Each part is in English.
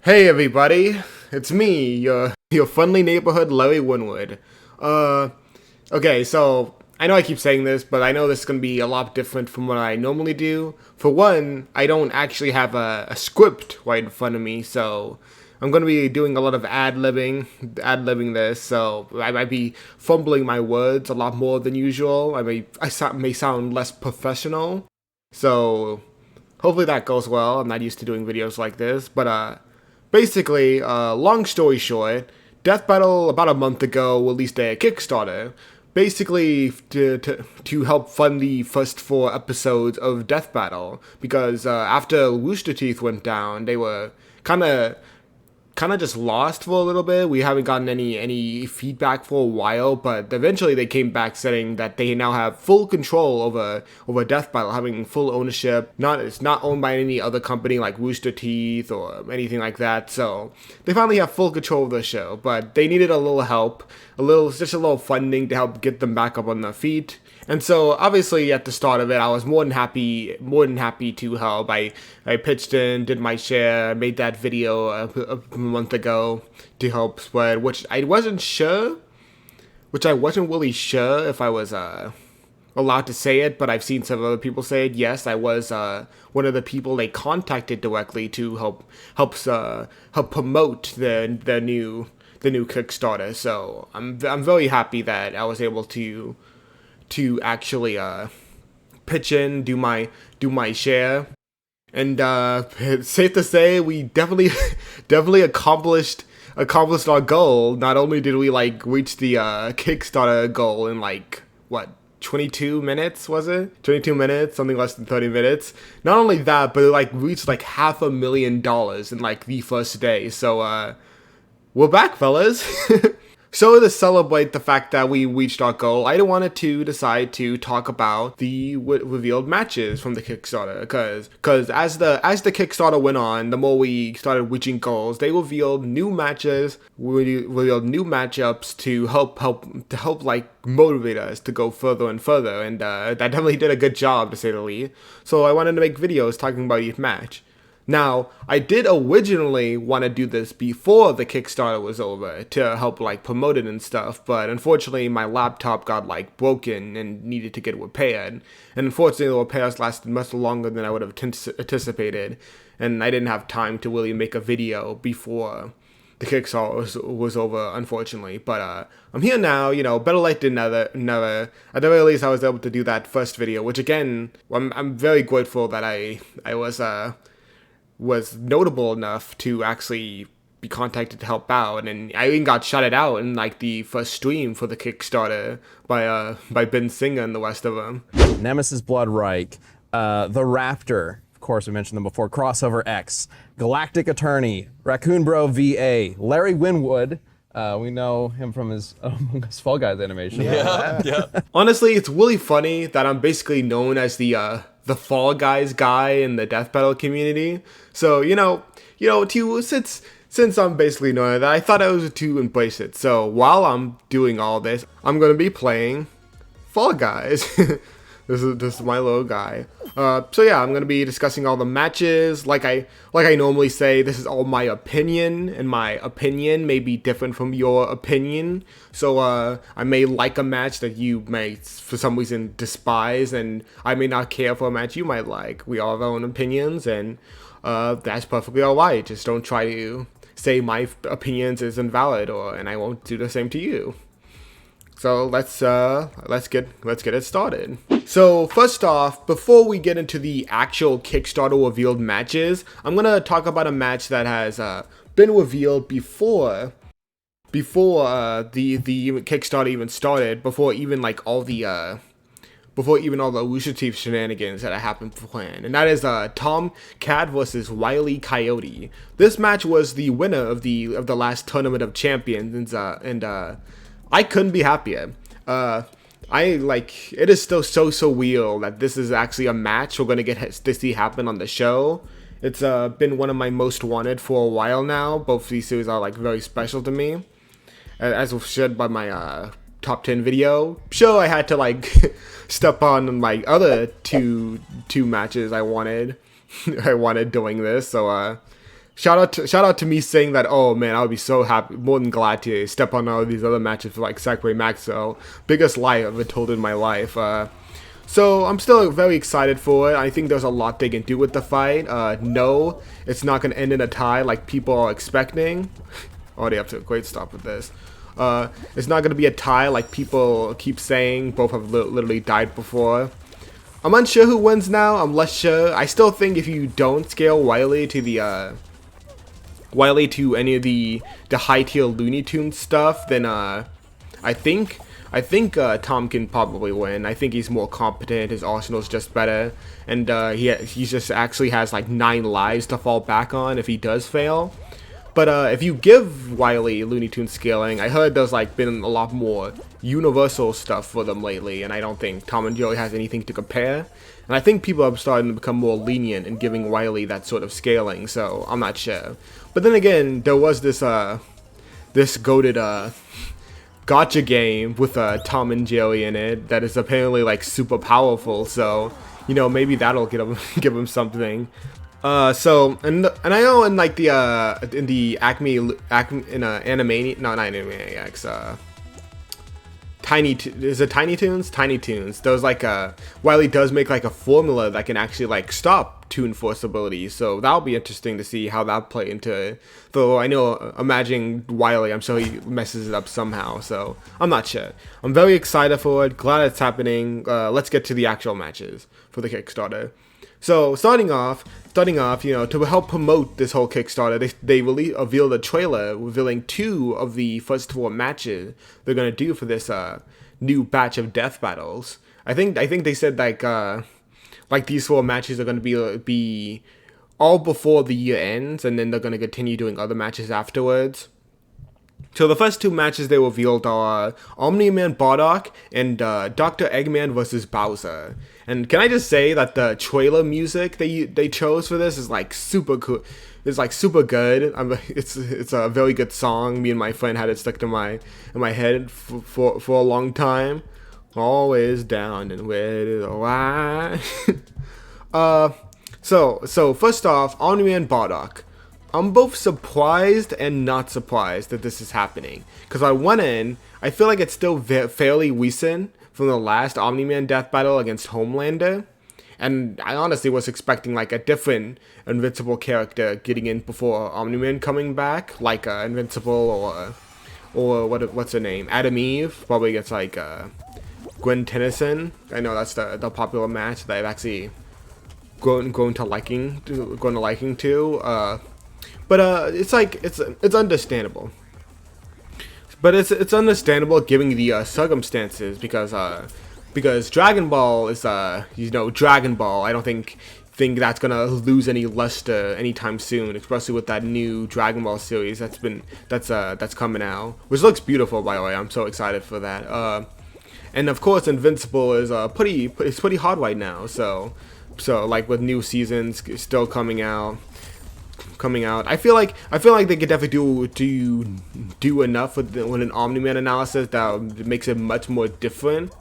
Hey everybody, it's me, your friendly neighborhood Larry Winwood. Okay, so I know I keep saying this, but I know this is gonna be a lot different from what I normally do. For one, I don't actually have a script right in front of me, so I'm gonna be doing a lot of ad libbing this. So I might be fumbling my words a lot more than usual. May sound less professional. So hopefully that goes well. I'm not used to doing videos like this, but basically, long story short, Death Battle about a month ago released a Kickstarter, basically to help fund the first 4 episodes of Death Battle, because after Rooster Teeth went down, they were kind of just lost for a little bit. We haven't gotten any feedback for a while, but eventually they came back saying that they now have full control over Death Battle, having full ownership. It's not owned by any other company like Rooster Teeth or anything like that. So they finally have full control of the show, but they needed a little help, just a little funding to help get them back up on their feet. And so obviously at the start of it, I was more than happy to help. I pitched in, did my share, made that video a month ago to help spread, which I wasn't really sure if I was allowed to say it, but I've seen some other people say it. Yes, I was one of the people they contacted directly to help promote the new Kickstarter. So I'm very happy that I was able to actually pitch in, do my share, and it's safe to say we definitely definitely accomplished our goal. Not only did we reach the Kickstarter goal in what, 22 minutes, was it? 22 minutes, something less than 30 minutes. Not only that, but it reached $500,000 in the first day. So we're back, fellas. So to celebrate the fact that we reached our goal, I wanted to decide to talk about the revealed matches from the Kickstarter, because as the Kickstarter went on, the more we started reaching goals, they revealed new matches, revealed new matchups to help motivate us to go further and further, and that definitely did a good job, to say the least. So I wanted to make videos talking about each match. Now, I did originally want to do this before the Kickstarter was over to help promote it and stuff, but unfortunately my laptop got broken and needed to get repaired. And unfortunately the repairs lasted much longer than I would have anticipated, and I didn't have time to really make a video before the Kickstarter was over, unfortunately. But I'm here now, better late than never. At the very least I was able to do that first video, which again, I'm very grateful that I was notable enough to actually be contacted to help out, and I even got shouted out in the first stream for the Kickstarter by Ben Singer and the rest of them. Nemesis Bloodreich, the Raptor, of course we mentioned them before, Crossover X, Galactic Attorney, Raccoon Bro VA, Larry Winwood. We know him from his Among Us Fall Guys animation. Yeah. Honestly, it's really funny that I'm basically known as the Fall Guys guy in the Death Battle community. So since I'm basically known as that, I thought I was to embrace it. So while I'm doing all this, I'm gonna be playing Fall Guys. This is my little guy. So yeah, I'm gonna be discussing all the matches. Like I normally say, this is all my opinion, and my opinion may be different from your opinion. So I may like a match that you may, for some reason, despise, and I may not care for a match you might like. We all have our own opinions, and that's perfectly alright. Just don't try to say my opinions is invalid, and I won't do the same to you. So let's get it started. So first off, before we get into the actual Kickstarter revealed matches, I'm gonna talk about a match that has been revealed before the Kickstarter even started, before even all the Rooster Teeth shenanigans that happened beforehand, and that is Tom Cat versus Wile E. Coyote. This match was the winner of the last Tournament of Champions, and I couldn't be happier. It is still so weird that this is actually a match we're gonna get to see happen on the show. It's been one of my most wanted for a while now. Both of these series are very special to me, as was shared by my top 10 video. Sure, I had to step on other two matches I wanted I wanted doing this. So shout out to me saying that. Oh man, I would be so happy, more than glad to step on all of these other matches for like Sakurai Maxwell. Biggest lie I've ever told in my life. So I'm still very excited for it. I think there's a lot they can do with the fight. No, it's not gonna end in a tie like people are expecting. Oh, they have to a great stop with this. It's not gonna be a tie like people keep saying. Both have literally died before. I'm unsure who wins now. I'm less sure. I still think if you don't scale Wily to the Wily to any of the high tier Looney Tunes stuff, then I think Tom can probably win. I think he's more competent. His arsenal's just better, and he just actually has like 9 lives to fall back on if he does fail. But if you give Wily Looney Tunes scaling, I heard there's like been a lot more universal stuff for them lately, and I don't think Tom and Jerry has anything to compare. And I think people are starting to become more lenient in giving Wily that sort of scaling, so I'm not sure. But then again, there was this goated gotcha game with Tom and Jerry in it that is apparently like super powerful, so you know, maybe that'll give him something. So and I know in like the Acme in Animaniacs, no, not Animaniacs, is it Tiny Toons? Tiny Toons. There's like Wily does make like a formula that can actually like stop Toon Force abilities, so that'll be interesting to see how that play into it. Though I know, imagining Wily, I'm sure he messes it up somehow, so I'm not sure. I'm very excited for it, glad it's happening. Let's get to the actual matches for the Kickstarter. So starting off, you know, to help promote this whole Kickstarter, they revealed a trailer revealing 2 of the first 4 matches they're gonna do for this new batch of death battles. I think they said like these 4 matches are gonna be all before the year ends, and then they're gonna continue doing other matches afterwards. So the first 2 matches they revealed are Omni-Man Bardock and Dr. Eggman versus Bowser. And can I just say that the trailer music they chose for this is like super cool. It's like super good. It's a very good song. Me and my friend had it stuck to in my head for a long time. Always down and ready to ride. So first off, Omni-Man Bardock. I'm both surprised and not surprised that this is happening. Because on one end, I feel like it's still fairly recent from the last Omni-Man death battle against Homelander. And I honestly was expecting like a different Invincible character getting in before Omni-Man coming back. Like Invincible or what's her name? Adam Eve. Probably gets like Gwen Tennyson. I know that's the popular match that I've actually grown to liking to. But it's like it's understandable. But it's understandable given the circumstances because Dragon Ball is Dragon Ball. I don't think that's gonna lose any luster anytime soon, especially with that new Dragon Ball series that's coming out, which looks beautiful, by the way. I'm so excited for that. And of course, Invincible is pretty hot right now. So like with new seasons still coming out. I feel like they could definitely do enough with an Omni-Man analysis that makes it much more different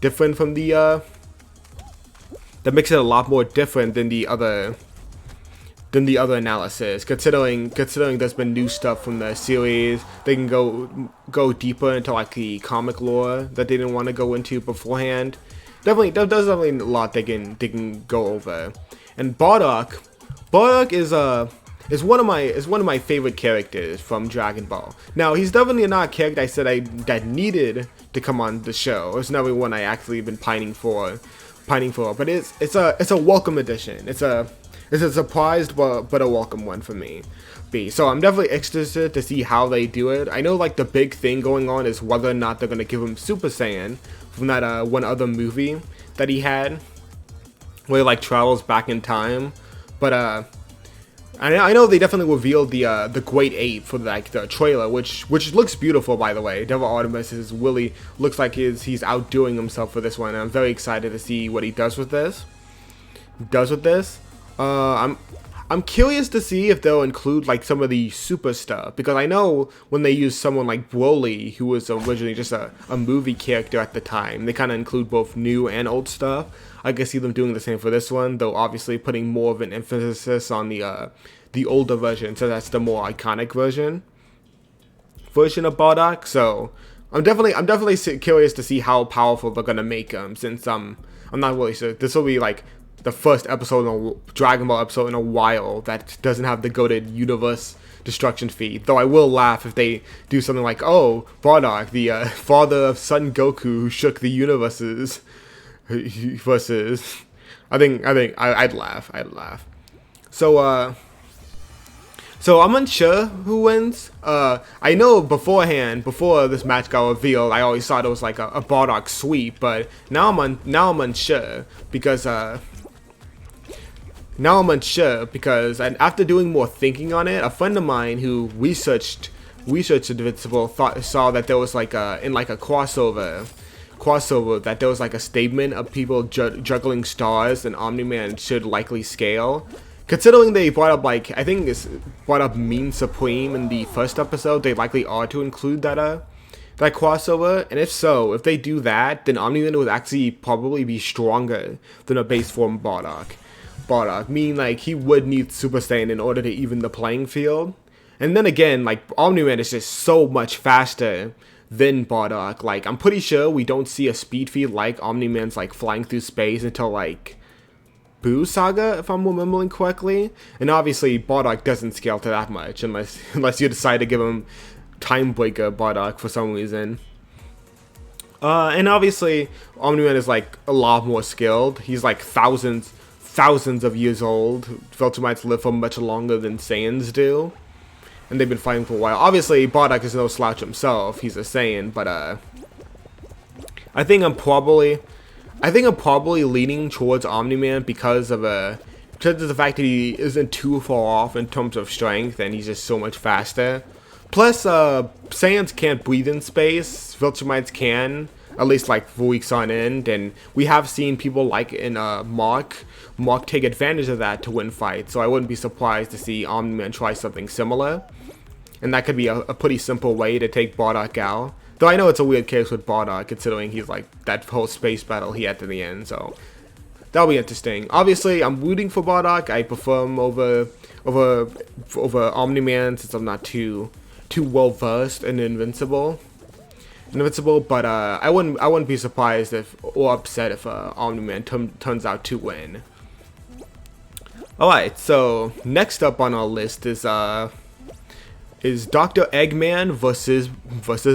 from the that makes it a lot more different than the other analysis. Considering there's been new stuff from the series, they can go deeper into like the comic lore that they didn't want to go into beforehand. There's definitely a lot they can go over. And Bardock is one of my favorite characters from Dragon Ball. Now he's definitely not a character I said that needed to come on the show. It's never one I actually been pining for, but it's a welcome addition. It's a surprised but a welcome one for me. So I'm definitely interested to see how they do it. I know like the big thing going on is whether or not they're gonna give him Super Saiyan from that one other movie that he had, where he like travels back in time. But I know they definitely revealed the Great Ape for like the trailer, which looks beautiful, by the way. Devil Artemis looks like he's outdoing himself for this one, and I'm very excited to see what he does with this. I'm curious to see if they'll include like some of the super stuff, because I know when they use someone like Broly, who was originally just a movie character at the time, they kind of include both new and old stuff. I can see them doing the same for this one, though obviously putting more of an emphasis on the the older version, so that's the more iconic version of Bardock. So I'm definitely curious to see how powerful they're gonna make him, since I'm not really sure. This will be like the first episode in a Dragon Ball episode in a while that doesn't have the goated universe destruction feed. Though I will laugh if they do something like, oh, Bardock, the father of Son Goku who shook the universes, versus. I'd laugh. So I'm unsure who wins. I know before this match got revealed, I always thought it was like a Bardock sweep, but now I'm unsure because after doing more thinking on it, a friend of mine who researched Invincible saw that there was like in a crossover that there was like a statement of people juggling stars and Omni-Man should likely scale. Considering they brought up I think this brought up Mean Supreme in the first episode, they likely are to include that crossover. And if they do that, then Omni-Man would actually probably be stronger than a base form Bardock. Meaning like he would need Super Saiyan in order to even the playing field. And then again, like Omni-Man is just so much faster than Bardock. Like I'm pretty sure we don't see a speed feed like Omni-Man's like flying through space until like Boo Saga, if I'm remembering correctly. And obviously Bardock doesn't scale to that much unless you decide to give him Time Breaker Bardock for some reason. And obviously Omni-Man is like a lot more skilled. He's like thousands of years old. Viltrumites live for much longer than Saiyans do, and they've been fighting for a while. Obviously Bardock is no slouch himself, he's a Saiyan, but I think I'm probably leaning towards Omni-Man because of the fact that he isn't too far off in terms of strength, and he's just so much faster. Plus, Saiyans can't breathe in space. Viltrumites can, at least like for weeks on end, and we have seen people like in Mark take advantage of that to win fights. So I wouldn't be surprised to see Omni-Man try something similar, and that could be a pretty simple way to take Bardock out. Though I know it's a weird case with Bardock, considering he's like that whole space battle he had to the end. So that'll be interesting. Obviously, I'm rooting for Bardock. I prefer him over Omni-Man, since I'm not too well versed in Invincible. But I wouldn't be surprised or upset if Omni-Man turns out to win. Alright, so next up on our list is Dr. Eggman versus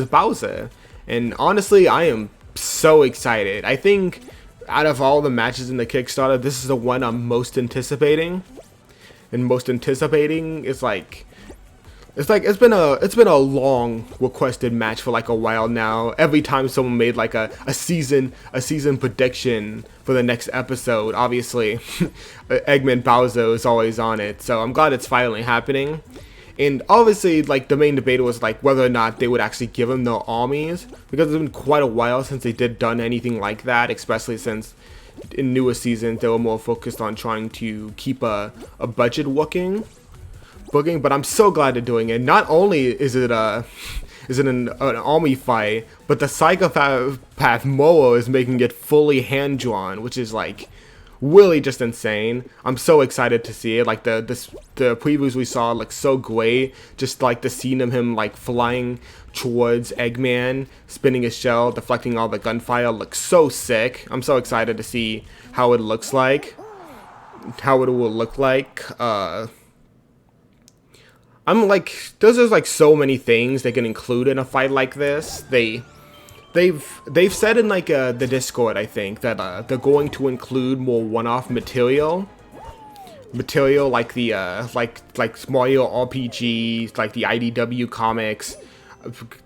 Bowser. And honestly, I am so excited. I think out of all the matches in the Kickstarter, this is the one I'm most anticipating. And most anticipating is like it's been a long requested match for like a while now. Every time someone made like a season prediction for the next episode, obviously Eggman Bowser is always on it. So I'm glad it's finally happening. And obviously, like, the main debate was like whether or not they would actually give him their armies, because it's been quite a while since they done anything like that, especially since in newer seasons they were more focused on trying to keep a budget booking. But I'm so glad they're doing it. Not only is it an army fight, but the psychopath Moa is making it fully hand drawn, which is like really just insane. I'm so excited to see it. Like the previews we saw look so great. Just like the scene of him like flying towards Eggman, spinning his shell, deflecting all the gunfire looks so sick. I'm so excited to see how it looks like, how it will look like. I'm like, there's like so many things they can include in a fight like this. They've said in like the Discord, I think, that they're going to include more one-off material like the like Mario RPGs, like the IDW comics,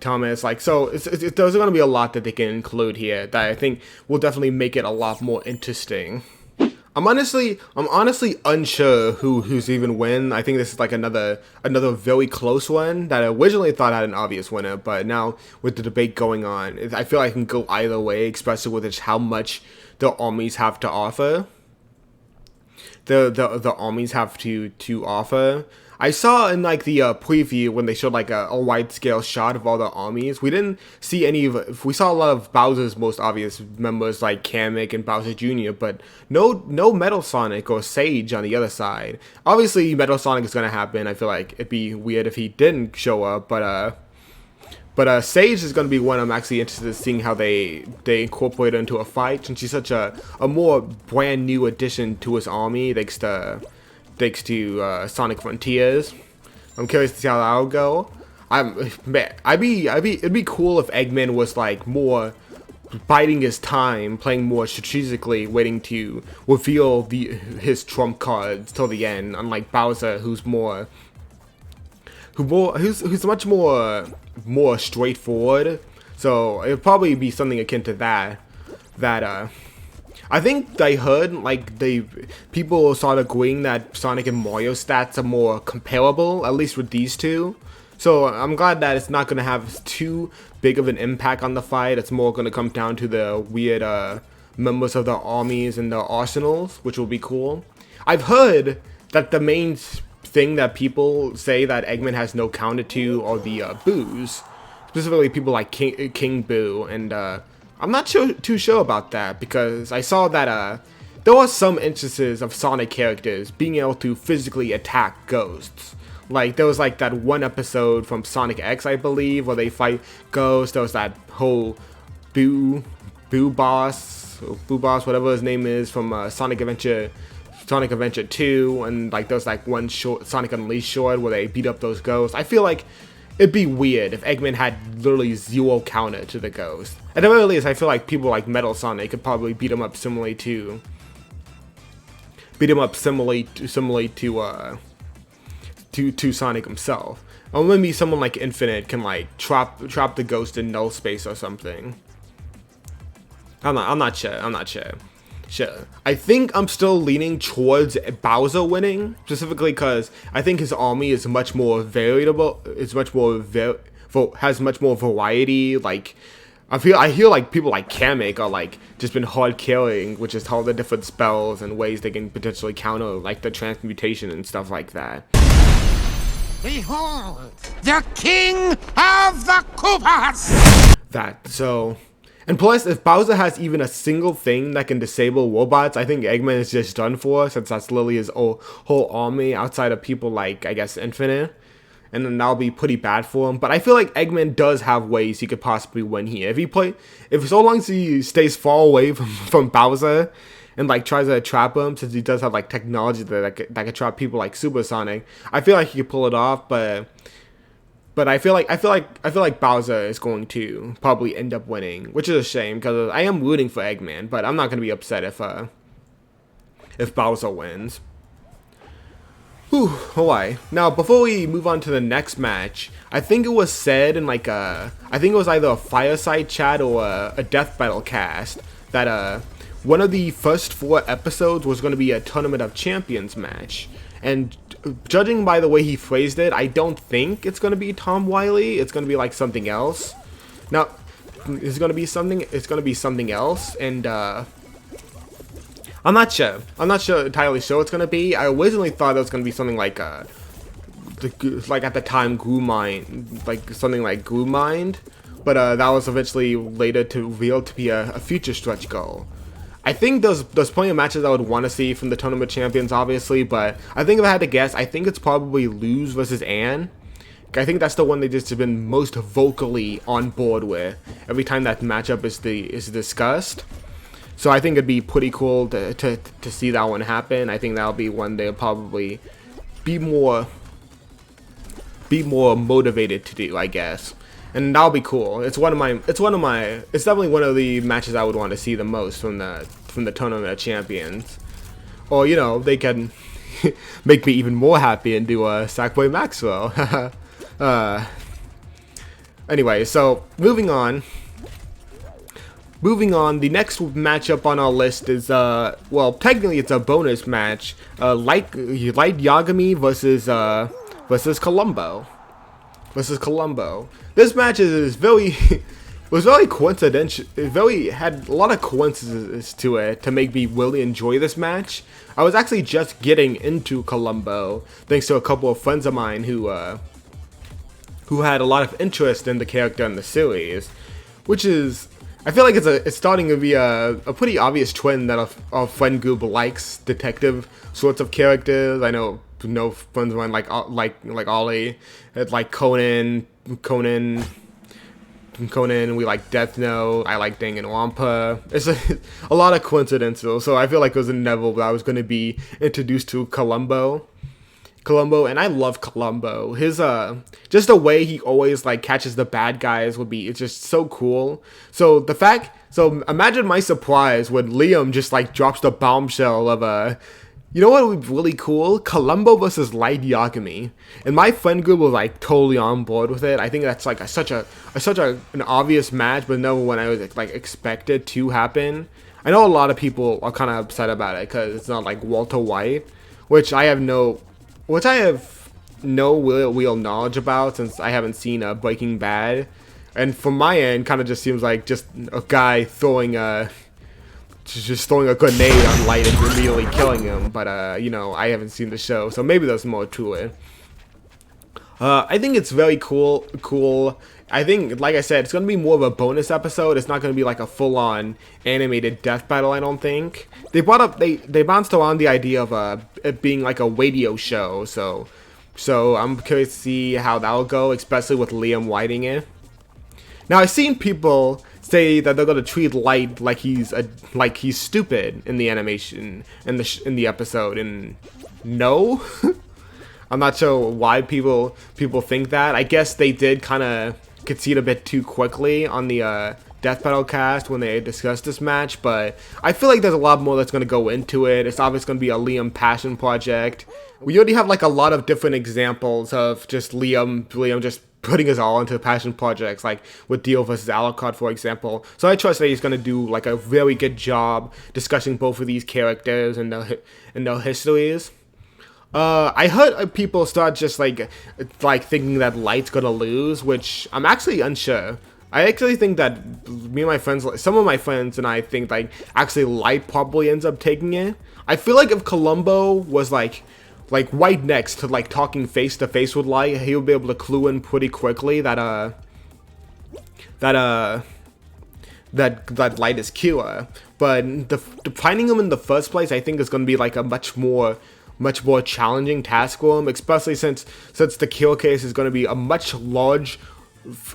Thomas. Like, so there's going to be a lot that they can include here that I think will definitely make it a lot more interesting. I'm honestly unsure who's even win. I think this is like another very close one that I originally thought had an obvious winner, but now with the debate going on, I feel like I can go either way, especially with just how much the armies have to offer. the armies have to offer. I saw in like the preview when they showed like a wide scale shot of all the armies. We didn't see any of. We saw a lot of Bowser's most obvious members like Kamek and Bowser Jr., but no Metal Sonic or Sage on the other side. Obviously, Metal Sonic is gonna happen. I feel like it'd be weird if he didn't show up, but Sage is going to be one I'm actually interested in seeing how they incorporate her into a fight, since she's such a more brand new addition to his army thanks to Sonic Frontiers. I'm curious to see how that'll go. It'd be cool if Eggman was like more biding his time, playing more strategically, waiting to reveal his trump cards till the end, unlike Bowser, who's much more straightforward. So it'll probably be something akin to that. I think I heard like people started agreeing that Sonic and Mario stats are more comparable, at least with these two. So I'm glad that it's not going to have too big of an impact on the fight. It's more going to come down to the weird members of the armies and the arsenals, which will be cool. I've heard that the main thing that people say that Eggman has no counter to are the boos, specifically people like King Boo, and I'm not too sure about that, because I saw that there are some instances of Sonic characters being able to physically attack ghosts. Like there was like that one episode from Sonic X, I believe, where they fight ghosts. There was that whole Boo Boss, whatever his name is, from Sonic Adventure 2, and like there's like one short Sonic Unleashed short where they beat up those ghosts. I feel like it'd be weird if Eggman had literally zero counter to the ghost. At the very least, I feel like people like Metal Sonic could probably beat him up similarly to Sonic himself. Or maybe someone like Infinite can like trap the ghost in null space or something. I'm not sure. I think I'm still leaning towards Bowser winning, specifically because I think his army is much more variable. It's has much more variety. Like I hear like people like Kamek are like just been hard carrying, which is all the different spells and ways they can potentially counter like the transmutation and stuff like that. Behold, the king of the Koopas! And plus, if Bowser has even a single thing that can disable robots, I think Eggman is just done for, since that's literally his whole army outside of people like, I guess, Infinite. And then that'll be pretty bad for him. But I feel like Eggman does have ways he could possibly win here. If so long as he stays far away from Bowser and like tries to trap him, since he does have like technology that could trap people like Super Sonic, I feel like he could pull it off. But I feel like Bowser is going to probably end up winning, which is a shame because I am rooting for Eggman, but I'm not going to be upset if Bowser wins. Whew, Hawaii. Now, before we move on to the next match, I think it was said in like I think it was either a fireside chat or a Death Battle cast that one of the first 4 episodes was going to be a Tournament of Champions match. And judging by the way he phrased it, I don't think it's going to be Tom Wily. It's going to be like something else. Now, it's going to be something else, and I'm not sure. I'm not entirely sure it's going to be. I originally thought it was going to be something like like at the time Groove like something like Groove Mind, but that was eventually later revealed to be a future stretch goal. I think there's plenty of matches I would want to see from the Tournament Champions, obviously, but I think if I had to guess, I think it's probably Luz versus Ann. I think that's the one they just have been most vocally on board with every time that matchup is discussed. So I think it'd be pretty cool to see that one happen. I think that'll be one they'll probably be more motivated to do, I guess. And that'll be cool. It's definitely one of the matches I would want to see the most from the Tournament of Champions. Or, you know, they can make me even more happy and do a Sackboy Maxwell. Anyway, so moving on, the next matchup on our list is, well, technically it's a bonus match, Light Yagami versus Columbo. This match was was very coincidental. It very had a lot of coincidences to it to make me really enjoy this match. I was actually just getting into Columbo thanks to a couple of friends of mine who had a lot of interest in the character in the series, which is, I feel like it's starting to be a pretty obvious trend that our friend group likes detective sorts of characters. I know friends of mine like Ollie, like Conan. We like Death Note. I like Danganronpa. It's a lot of coincidences. So I feel like it was inevitable that I was going to be introduced to Columbo, and I love Columbo. His just the way he always like catches the bad guys it's just so cool. So imagine my surprise when Liam just like drops the bombshell of you know what would be really cool? Columbo versus Light Yagami. And my friend group was like totally on board with it. I think that's like such an obvious match, but never one I was like expected to happen. I know a lot of people are kind of upset about it because it's not like Walter White, which I have no real knowledge about since I haven't seen Breaking Bad. And from my end, kind of just seems like just a guy throwing a grenade on Light and immediately killing him, but you know, I haven't seen the show, so maybe there's more to it. I think it's very cool. I think, like I said, it's gonna be more of a bonus episode. It's not gonna be like a full-on animated death battle. I don't think they bounced around the idea of it being like a radio show. So I'm curious to see how that'll go, especially with Liam writing it. Now I've seen people say that they're gonna treat Light like he's stupid in the animation in the episode, and no, I'm not sure why people think that. I guess they did kind of concede a bit too quickly on the Death Battle cast when they discussed this match, but I feel like there's a lot more that's gonna go into it. It's obviously gonna be a Liam passion project. We already have like a lot of different examples of just Liam just putting us all into passion projects, like with Dio vs. Alucard, for example. So I trust that he's going to do like a very good job discussing both of these characters and their histories. I heard people start just like thinking that Light's going to lose, which I'm actually unsure. I actually think that some of my friends and I think like actually Light probably ends up taking it. I feel like if Columbo was like right next to like talking face to face with Light, he would be able to clue in pretty quickly that Light is killer. But finding him in the first place, I think, is going to be like a much more challenging task for him, especially since the kill case is going to be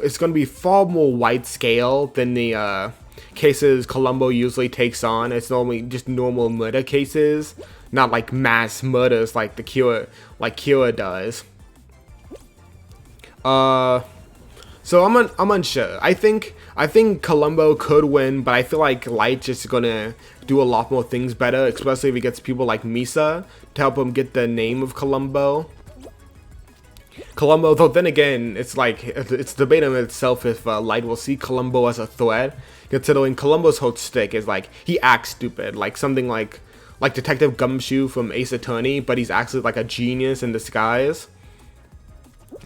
it's going to be far more wide scale than the cases Columbo usually takes on. It's normally just normal murder cases, not like mass murders like Kira does. So I'm unsure. I think Columbo could win, but I feel like Light just gonna do a lot more things better, especially if he gets people like Misa to help him get the name of Columbo. Though then again, it's debate in itself if Light will see Columbo as a threat, considering Columbo's whole stick is like he acts stupid, like something like Detective Gumshoe from Ace Attorney, but he's actually like a genius in disguise.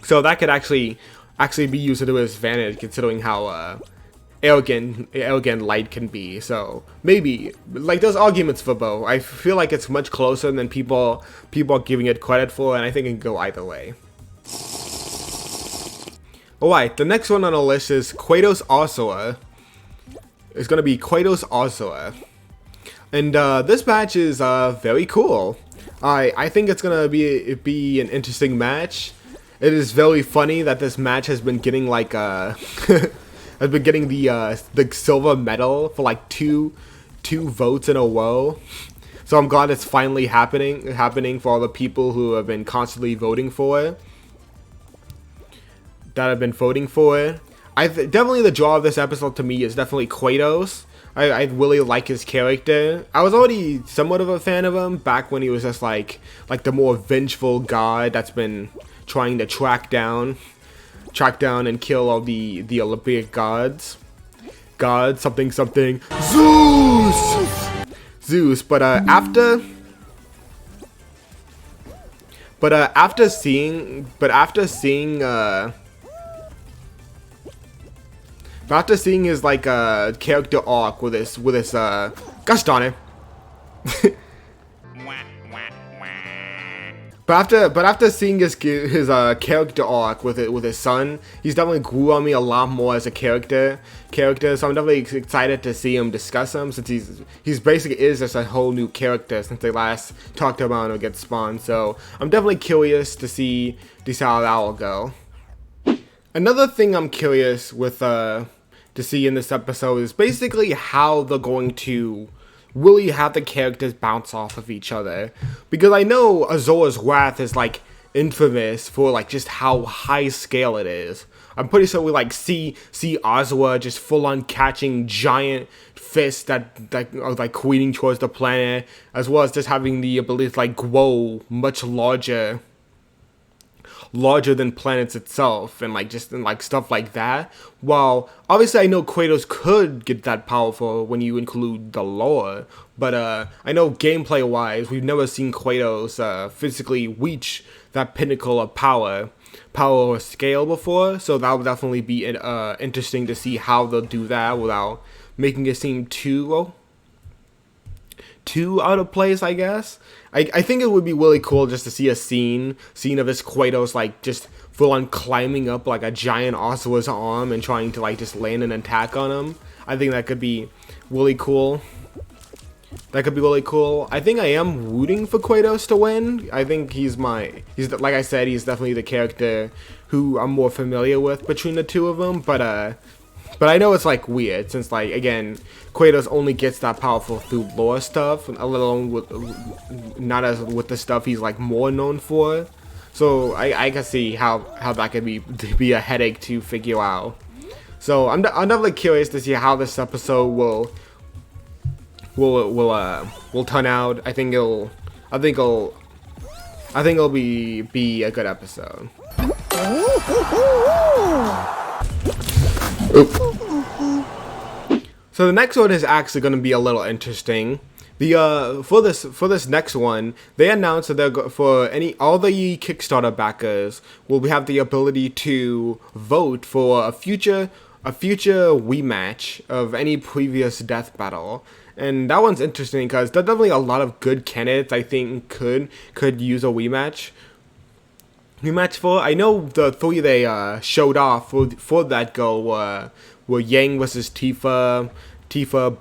So that could actually be used to his advantage, considering how arrogant Light can be. So maybe like there's arguments for both. I feel like it's much closer than people are giving it credit for, and I think it can go either way. Alright, the next one on the list is Kratos Ursula. It's gonna be Kratos Ursula. And this match is very cool. I think it's gonna be an interesting match. It is very funny that this match has been getting like has been getting the silver medal for like two votes in a row. So I'm glad it's finally happening for all the people who have been constantly voting for it. Definitely the draw of this episode to me is definitely Kratos. I really like his character. I was already somewhat of a fan of him back when he was just like the more vengeful god that's been trying to track down and kill all the Olympic gods. Something Zeus. But after seeing But after seeing his like character arc with his gosh darn it. But after seeing his character arc with his son, he's definitely grew on me a lot more as a character. So I'm definitely excited to see him discuss him, since he's basically is just a whole new character since they last talked about him or get spawned. So I'm definitely curious to see how that will go. Another thing I'm curious with to see in this episode is basically how they're going to really have the characters bounce off of each other, because I know Azor's Wrath is like infamous for like just how high scale it is. I'm pretty sure we like see Azor just full on catching giant fists that are like queening towards the planet, as well as just having the ability to like grow much larger than planets itself, and like just like stuff like that. While obviously I know Kratos could get that powerful when you include the lore, but I know gameplay wise we've never seen Kratos physically reach that pinnacle of power or scale before, so that would definitely be interesting to see how they'll do that without making it seem too out of place, I guess. I think it would be really cool just to see a scene of this Kratos like just full on climbing up like a giant Azor's arm and trying to like just land an attack on him. I think that could be really cool. I think I am rooting for Kratos to win. I think he's like I said, he's definitely the character who I'm more familiar with between the two of them, but I know it's like weird, since like again Kratos only gets that powerful through lore stuff, let alone not as with the stuff he's like more known for. So I can see how that could be a headache to figure out. So I'm definitely curious to see how this episode will turn out. I think it'll be a good episode. So the next one is actually going to be a little interesting. For this next one, they announced that all the Kickstarter backers will have the ability to vote for a future rematch of any previous death battle. And that one's interesting because there's definitely a lot of good candidates I think could use a rematch for. I know the three they showed off for that goal were Yang versus Tifa,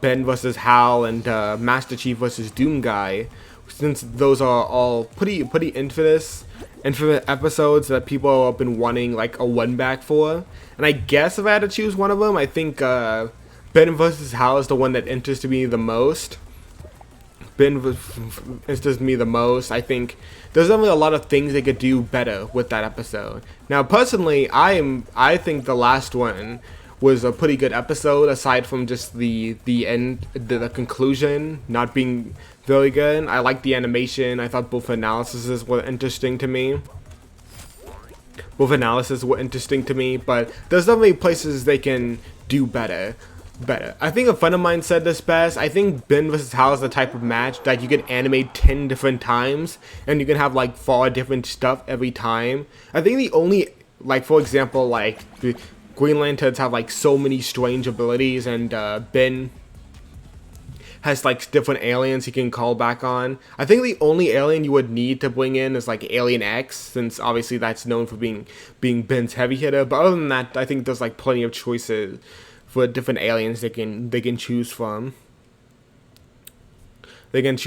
Ben versus Hal, and Master Chief versus Doomguy. Since those are all pretty infamous episodes that people have been wanting like a one back for. And I guess if I had to choose one of them, I think Ben versus Hal is the one that interests me the most. I think there's definitely a lot of things they could do better with that episode. Now, personally, I think the last one was a pretty good episode, aside from just the end, the conclusion not being very good. I liked the animation. I thought both analyses were interesting to me. But there's definitely places they can do better. I think a friend of mine said this best. I think Ben vs. Hal is the type of match that you can animate 10 different times, and you can have like 4 different stuff every time. I think the only, like for example, like the Green Lanterns have like so many strange abilities, and Ben has like different aliens he can call back on. I think the only alien you would need to bring in is like Alien X, since obviously that's known for being Ben's heavy hitter. But other than that, I think there's like plenty of choices for different aliens they can choose from. I think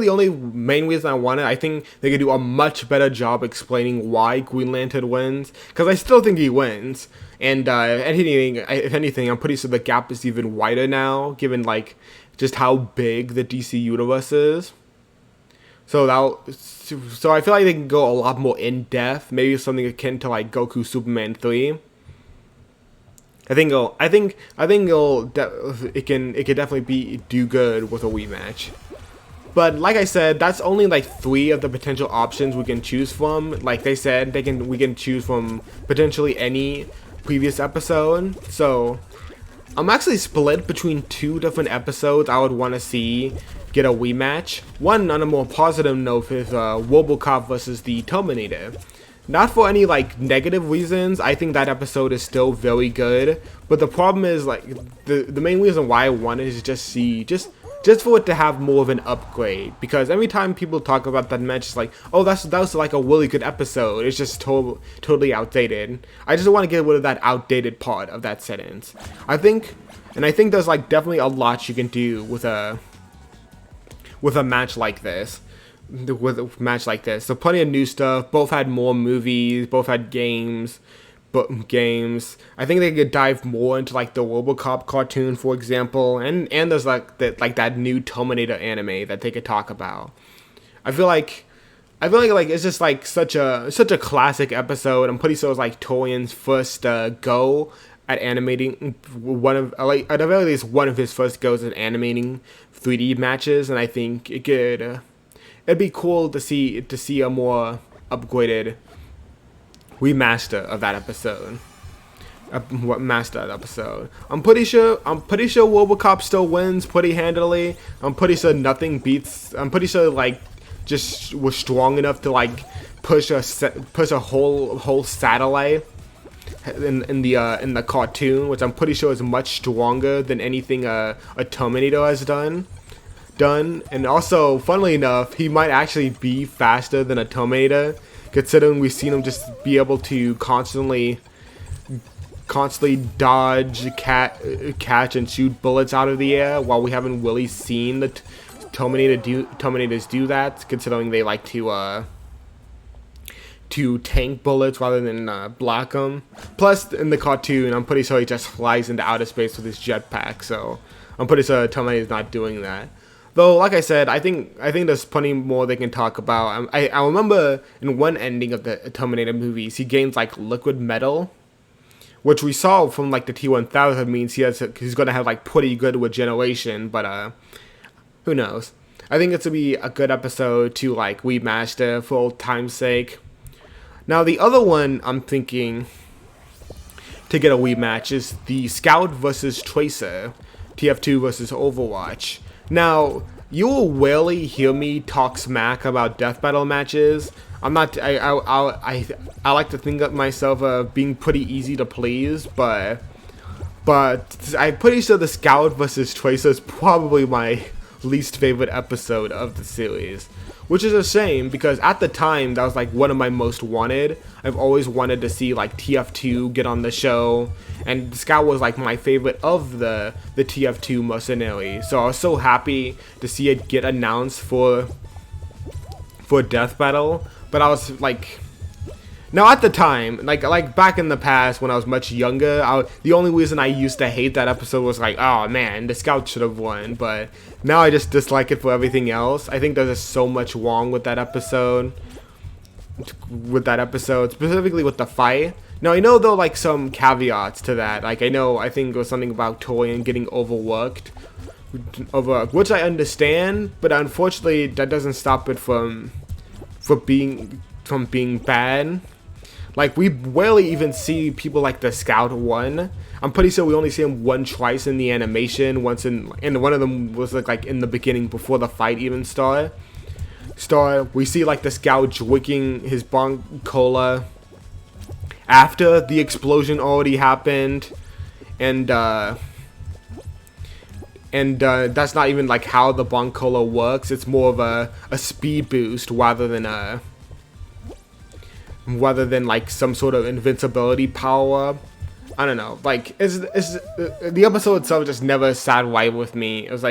the only main reason I think they could do a much better job explaining why Green Lantern wins, because I still think he wins. And if anything, I'm pretty sure the gap is even wider now, given like just how big the DC universe is. So I feel like they can go a lot more in depth, maybe something akin to like Goku Superman 3. I think it can definitely do good with a rematch. But like I said, that's only like 3 of the potential options we can choose from. Like they said, we can choose from potentially any previous episode. So I'm actually split between 2 different episodes I would want to see get a rematch. One on a more positive note is RoboCop versus the Terminator. not for any like negative reasons. I think that episode is still very good, but the problem is like the main reason why I wanted is just for it to have more of an upgrade, because every time people talk about that match, it's like, oh, that was like a really good episode. It's just totally outdated. I just want to get rid of that outdated part of that sentence. I think there's like definitely a lot you can do with a match like this. So plenty of new stuff. Both had more movies. Both had games. I think they could dive more into like the RoboCop cartoon, for example, and there's like that new Terminator anime that they could talk about. I feel like it's just like such a classic episode. I'm pretty sure it was like Torian's first go at animating at the very least one of his first goes at animating 3D matches, and I think it'd be cool to see a more upgraded remaster of that episode. I'm pretty sure RoboCop still wins pretty handily. I'm pretty sure like just was strong enough to like push a whole satellite in the cartoon, which I'm pretty sure is much stronger than anything a Terminator has done. And also, funnily enough, he might actually be faster than a Terminator, considering we've seen him just be able to constantly dodge, catch, and shoot bullets out of the air, while we haven't really seen the Terminators do that, considering they like to tank bullets rather than block them. Plus, in the cartoon, I'm pretty sure he just flies into outer space with his jetpack, so I'm pretty sure Terminator's not doing that. Though, like I said, I think there's plenty more they can talk about. I remember in one ending of the Terminator movies, he gains like liquid metal, which we saw from like the T-1000 means he's gonna have like pretty good regeneration. But who knows? I think it's gonna be a good episode to like remaster for old time's sake. Now the other one I'm thinking to get a rematch is the Scout versus Tracer, TF2 versus Overwatch. Now, you will rarely hear me talk smack about death battle matches. I'm not. I like to think of myself being pretty easy to please, but I'm pretty sure the Scout versus Tracer is probably my least favorite episode of the series, which is a shame because at the time that was like one of my most wanted. I've always wanted to see like TF2 get on the show, and Scout was like my favorite of the TF2 mercenary. So I was so happy to see it get announced for Death Battle. But I was like, now at the time, like back in the past when I was much younger, the only reason I used to hate that episode was like, oh man, the Scout should have won. But now I just dislike it for everything else. I think there's just so much wrong with that episode. Specifically with the fight. Now I know though like some caveats to that. Like I think it was something about Torian getting overworked, which I understand, but unfortunately that doesn't stop it from being bad. Like we rarely even see people like the Scout one. I'm pretty sure we only see him one twice in the animation. Once and one of them was like in the beginning before the fight even started. We see like the Scout drinking his Bonk Cola after the explosion already happened, and that's not even like how the Bonk Cola works. It's more of a speed boost rather than like some sort of invincibility power. I don't know, like the episode itself just never sat right with me. It was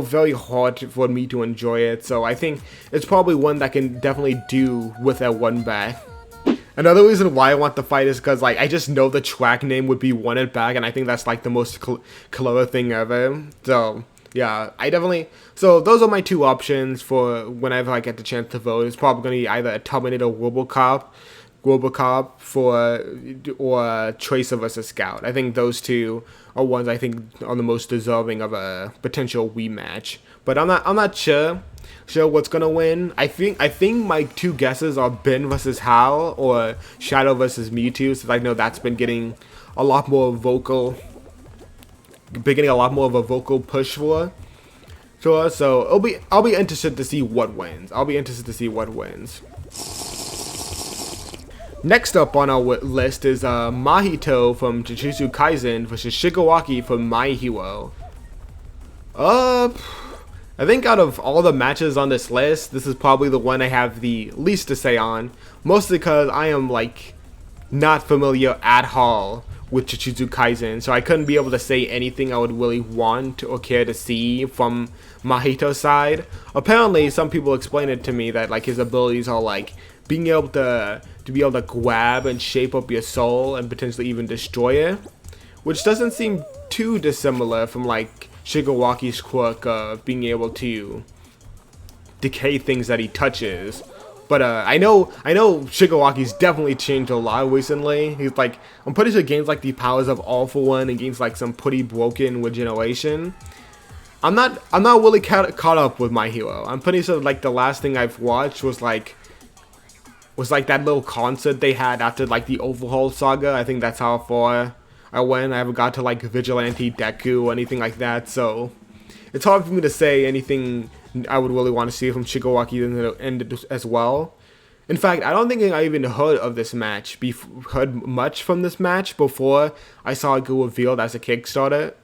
very hard for me to enjoy it, so I think it's probably one that can definitely do with that one back. Another reason why I want the fight is because like I just know the track name would be Won It Back, and I think that's like the most clever thing ever. So yeah, so those are my two options for whenever I get the chance to vote. It's probably going to be either a Terminator RoboCop or Tracer versus Scout. I think those two are ones I think are the most deserving of a potential rematch. But I'm not sure what's gonna win. I think my two guesses are Ben versus Hal or Shadow versus Mewtwo, since I know that's been getting a lot more of a vocal push for. So I'll be interested to see what wins. Next up on our list is Mahito from Jujutsu Kaisen versus Shigawaki from My Hero. I think out of all the matches on this list, this is probably the one I have the least to say on. Mostly because I am like not familiar at all with Jujutsu Kaisen, so I couldn't be able to say anything I would really want or care to see from Mahito's side. Apparently, some people explained it to me that like his abilities are like being able to be able to grab and shape up your soul and potentially even destroy it, which doesn't seem too dissimilar from like Shigawaki's quirk of being able to decay things that he touches. But I know Shigawaki's definitely changed a lot recently. He's like, I'm pretty sure games like the powers of All For One and games like some pretty broken regeneration. I'm not really caught up with My Hero. I'm pretty sure like the last thing I've watched was like that little concert they had after like the Overhaul saga. I think that's how far I went. I haven't got to like Vigilante Deku or anything like that, so it's hard for me to say anything I would really want to see from Shigawaki and as well. In fact, I don't think I even heard of this match, heard much from this match before I saw it go revealed as a Kickstarter.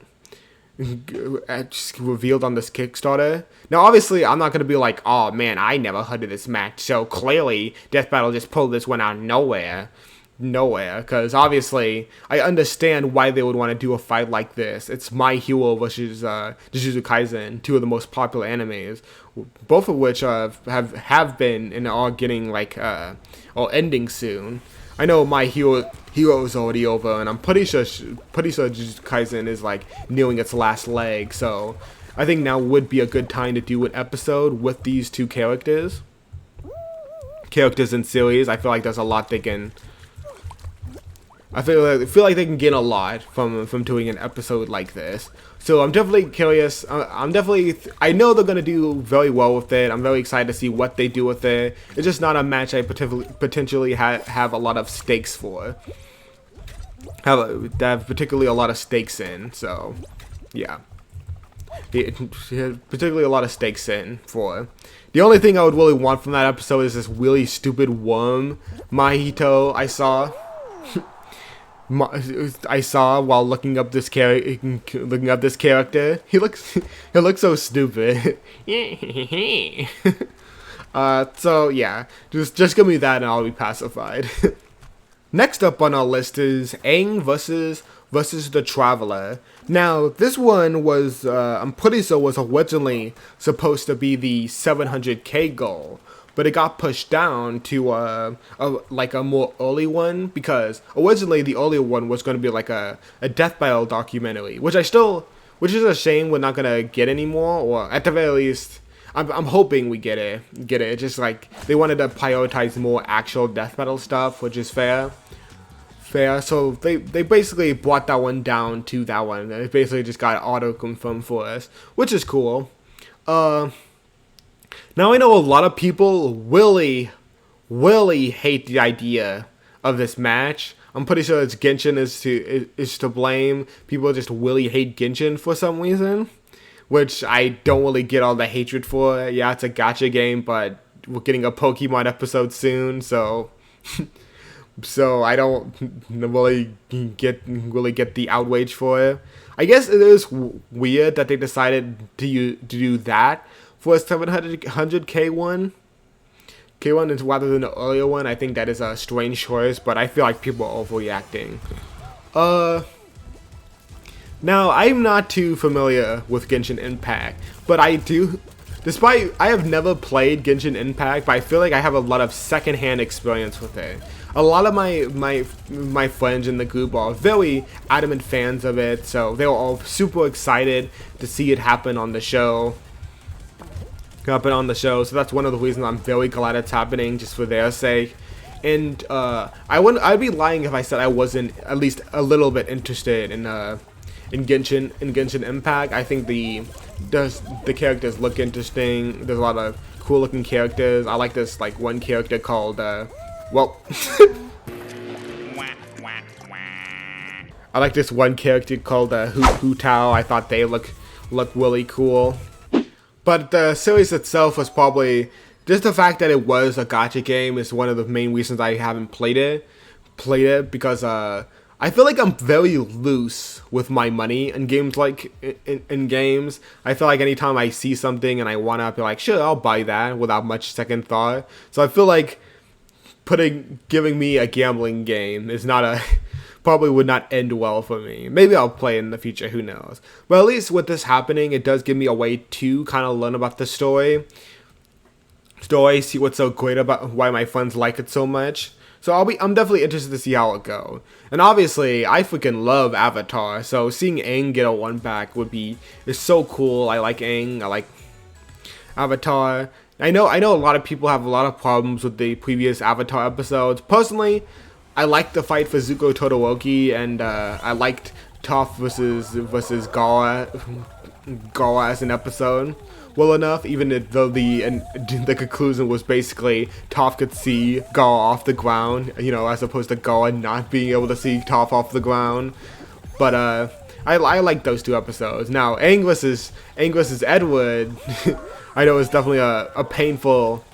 Revealed on this Kickstarter. Now, obviously, I'm not going to be like, oh man, I never heard of this match, so clearly Death Battle just pulled this one out of nowhere, because obviously I understand why they would want to do a fight like this. It's My Hero versus Jujutsu Kaisen, two of the most popular animes, both of which have been and are getting like or ending soon. I know My Hero is already over, and I'm pretty sure Jujutsu Kaisen is like nearing its last leg. So I think now would be a good time to do an episode with these two characters in series. I feel like there's a lot they can. I feel like they can gain a lot from doing an episode like this. So I'm definitely curious. I know they're gonna do very well with it. I'm very excited to see what they do with it. It's just not a match I potentially have a lot of stakes for. Have particularly a lot of stakes in. So yeah, particularly a lot of stakes in for. The only thing I would really want from that episode is this really stupid worm Mahito I saw while looking up this character. He looks so stupid. So yeah, just give me that and I'll be pacified. Next up on our list is Aang versus the Traveler. Now this one was I'm pretty sure was originally supposed to be the 700k goal, but it got pushed down to a more early one, because originally the earlier one was going to be like a Death Battle documentary, which is a shame we're not gonna get anymore, or at the very least, I'm hoping we get it. It's just like they wanted to prioritize more actual Death Battle stuff, which is fair. So they basically brought that one down to that one, and it basically just got auto confirmed for us, which is cool. Now I know a lot of people really hate the idea of this match. I'm pretty sure it's Genshin is to blame. People just really hate Genshin for some reason, which I don't really get all the hatred for. Yeah, it's a gacha game, but we're getting a Pokemon episode soon, so I don't really get the outrage for it. I guess it is weird that they decided to do that for a 700k one. K1 is rather than the earlier one. I think that is a strange choice, but I feel like people are overreacting. Now I'm not too familiar with Genshin Impact, but I have never played Genshin Impact, but I feel like I have a lot of secondhand experience with it. A lot of my friends in the group are very adamant fans of it, so they were all super excited to see it happen on the show. So that's one of the reasons I'm very glad it's happening, just for their sake. And I'd be lying if I said I wasn't at least a little bit interested in Genshin Impact. I think the characters look interesting. There's a lot of cool looking characters. I like this like one character called I like this one character called Hu Tao. I thought they look really cool. But the series itself was probably just the fact that it was a gacha game is one of the main reasons I haven't played it. Because I feel like I'm very loose with my money in games. Like in games, I feel like anytime I see something and I wanna be like, sure, I'll buy that without much second thought. So I feel like giving me a gambling game is not a probably would not end well for me. Maybe I'll play in the future, who knows. But at least with this happening, it does give me a way to kind of learn about the story, see what's so great about why my friends like it so much. So I'm definitely interested to see how it go. And obviously, I freaking love Avatar, so seeing Aang get a 1-back is so cool. I like Aang, I like Avatar. I know a lot of people have a lot of problems with the previous Avatar episodes. Personally, I liked the fight for Zuko Todoroki, and I liked Toph versus Gara as an episode well enough, even though the conclusion was basically Toph could see Gara off the ground, as opposed to Gara not being able to see Toph off the ground. But I like those two episodes. Now Aang versus Edward, I know it's definitely a painful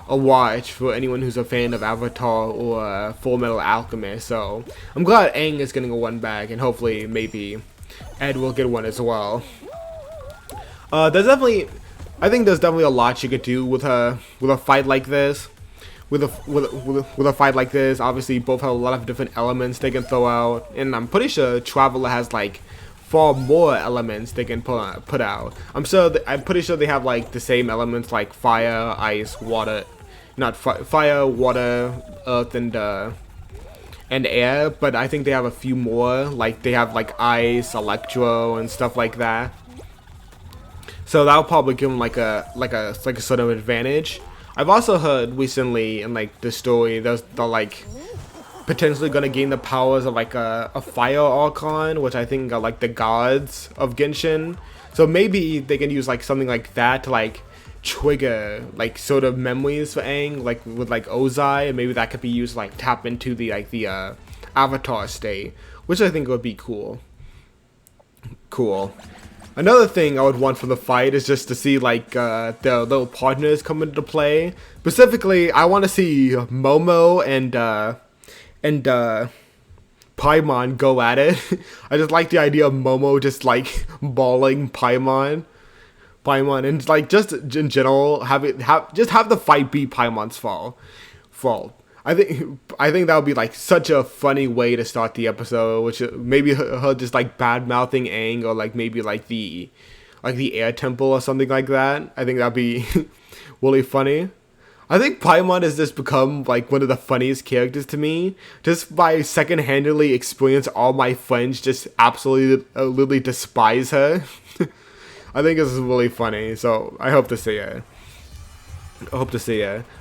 watch for anyone who's a fan of Avatar or Full Metal Alchemist. So I'm glad Aang is getting a 1-back, and hopefully maybe Ed will get one as well. I think there's definitely a lot you could do with a fight like this. With a fight like this, obviously both have a lot of different elements they can throw out, and I'm pretty sure Traveler has like far more elements they can put out. I'm pretty sure they have like the same elements like fire, ice, water, fire, water, earth, and air. But I think they have a few more. Like they have like ice, electro, and stuff like that. So that'll probably give them like a sort of advantage. I've also heard recently in like the story they're like potentially gonna gain the powers of like a fire archon, which I think are like the gods of Genshin. So maybe they can use like something like that to like trigger like sort of memories for Aang, like with like Ozai, and maybe that could be used to like tap into the Avatar state, which I think would be cool. Another thing I would want from the fight is just to see like the little partners come into play. Specifically, I want to see Momo and Paimon go at it. I just like the idea of Momo just like balling Paimon, and like just in general have the fight be Paimon's fault. I think that would be like such a funny way to start the episode, which maybe her just like bad mouthing Aang, or like maybe like the air temple or something like that. I think that'd be really funny. I think Paimon has just become like one of the funniest characters to me, just by second-handedly experience all my friends just absolutely literally despise her. I think this is really funny, so I hope to see it.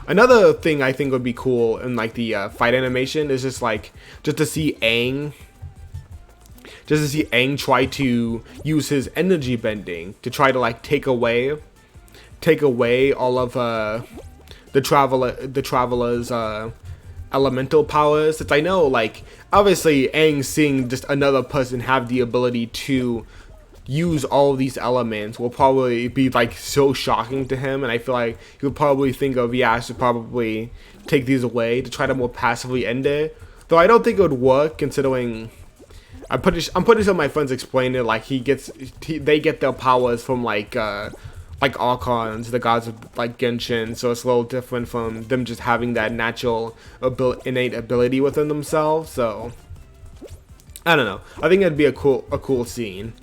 Another thing I think would be cool in like the fight animation is just to see Aang try to use his energy bending to try to like take away all of the traveler's elemental powers. Since I know like obviously Aang seeing just another person have the ability to use all of these elements will probably be like so shocking to him, and I feel like he would probably think of, I should probably take these away to try to more passively end it. Though I don't think it would work, considering I'm pretty sure my friends explained it like they get their powers from like archons, the gods of like Genshin, so it's a little different from them just having that natural innate ability within themselves. So I don't know. I think it'd be a cool scene.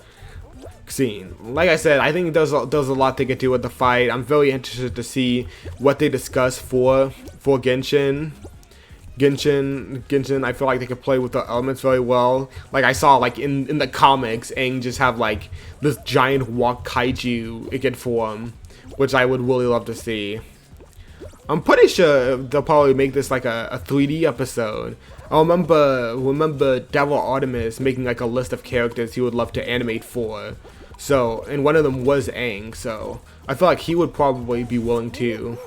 Like I said, I think there's a lot they could do with the fight. I'm very interested to see what they discuss for Genshin. I feel like they could play with the elements very well. Like I saw like in the comics, Aang just have like this giant walk kaiju it could form, which I would really love to see. I'm pretty sure they'll probably make this like a 3D episode. I remember Devil Artemis making like a list of characters he would love to animate for. So, and one of them was Aang, so I feel like he would probably be willing to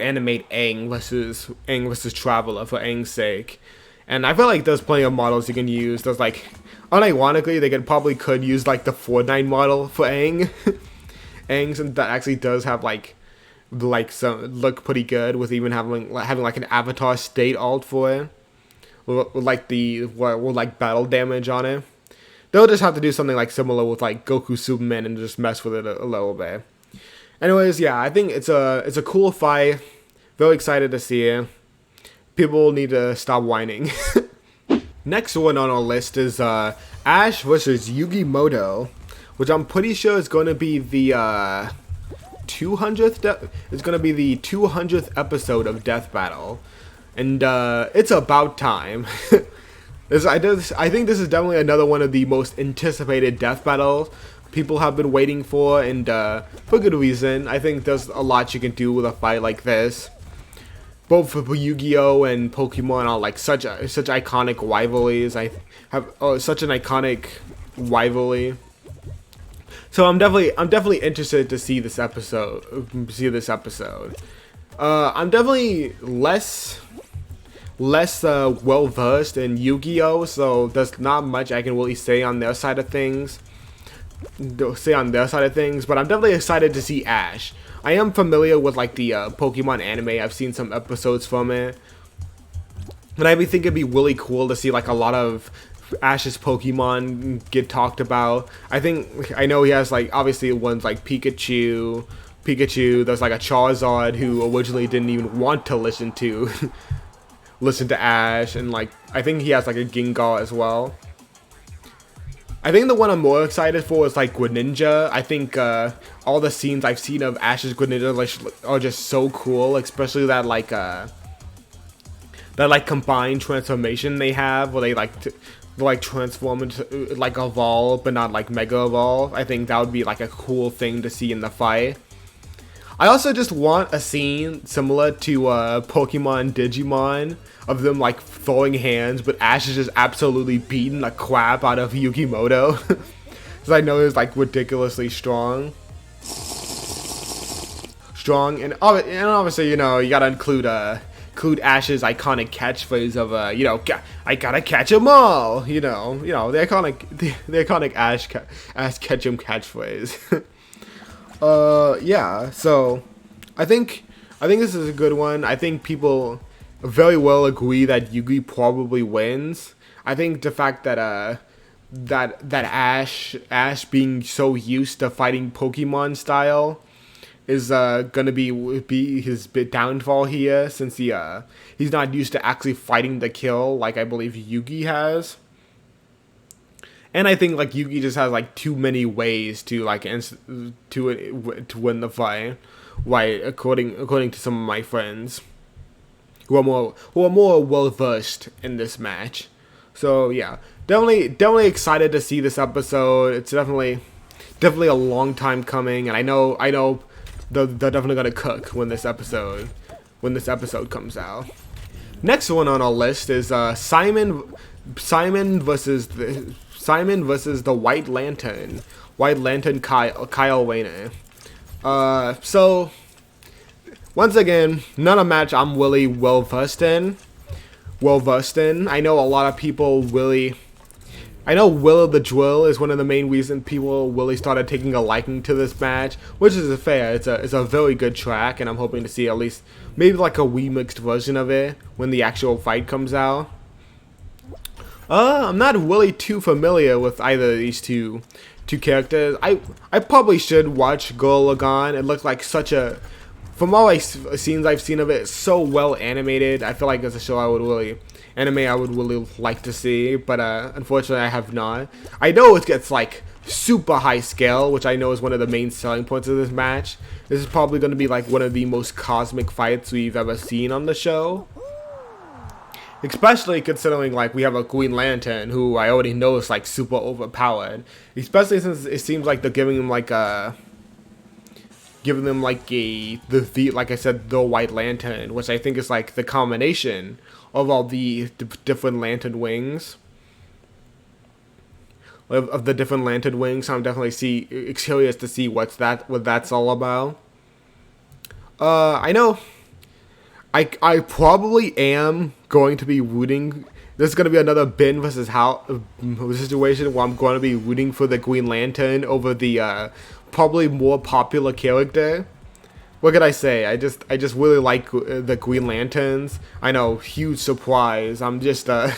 animate Aang versus Traveler for Aang's sake. And I feel like there's plenty of models you can use. There's like, unironically, they could use like the Fortnite model for Aang. Aang, since that actually does have like like look pretty good with even having like an avatar state alt for it, with like with like battle damage on it. They'll just have to do something like similar with like Goku Superman and just mess with it a little bit. Anyways, yeah, I think it's a cool fight. Very excited to see it. People need to stop whining. Next one on our list is Ash versus Yugi Muto, which I'm pretty sure is going to be the 200th. It's going to be the 200th episode of Death Battle, and it's about time. I think this is definitely another one of the most anticipated Death Battles people have been waiting for, and for good reason. I think there's a lot you can do with a fight like this. Both for Yu-Gi-Oh and Pokemon are like such iconic rivalries. I have such an iconic rivalry. So I'm definitely interested to see this episode. I'm definitely less well versed in Yu-Gi-Oh, so there's not much I can really say on their side of things. But I'm definitely excited to see Ash. I am familiar with like the Pokemon anime. I've seen some episodes from it, and I think it'd be really cool to see like a lot of Ash's Pokemon get talked about. I know he has like obviously ones like Pikachu. There's like a Charizard who originally didn't even want to listen to Ash, and like I think he has like a Gengar as well. I think the one I'm more excited for is like Greninja. I think all the scenes I've seen of Ash's Greninja are just so cool, especially that combined transformation they have, where they like transform into like evolve, but not like mega evolve. I think that would be like a cool thing to see in the fight. I also just want a scene similar to Pokemon Digimon of them like throwing hands, but Ash is just absolutely beating the crap out of Yugi Muto. Because I know he's like ridiculously strong, and obviously you gotta include Ash's iconic catchphrase of I gotta catch 'em all. The iconic Ash catch 'em catchphrase. Yeah, so I think this is a good one. I think people very well agree that Yugi probably wins. I think the fact that Ash being so used to fighting Pokemon style is gonna be his bit downfall here, since he's not used to actually fighting the kill like I believe Yugi has. And I think like Yugi just has like too many ways to win the fight, right? According to some of my friends who are more well versed in this match. So yeah, definitely excited to see this episode. It's definitely a long time coming, and I know they're definitely gonna cook when this episode comes out. Next one on our list is Simon versus the White Lantern Kyle Rayner. So once again, not a match I'm really well versed in. I know a lot of people really. I know Will of the Drill is one of the main reasons people really started taking a liking to this match, which is fair. It's a very good track, and I'm hoping to see at least maybe like a remixed version of it when the actual fight comes out. I'm not really too familiar with either of these two characters. I probably should watch Gurren Lagann. It looked like from all scenes I've seen of it, it's so well animated. I feel like it's a show I would really like to see, but unfortunately I have not. I know it gets like super high scale, which I know is one of the main selling points of this match. This is probably going to be like one of the most cosmic fights we've ever seen on the show. Especially considering like we have a Green Lantern who I already know is like super overpowered. Especially since it seems like they're giving him like like I said, the White Lantern, which I think is like the combination of all the different lantern wings. Of the different lantern wings, I'm definitely curious to see what that's all about. I know I probably am going to be rooting. This is going to be another Ben versus Hal situation where I'm going to be rooting for the Green Lantern over the probably more popular character. what could I say? I just really like the Green Lanterns. I know, huge surprise. I'm just a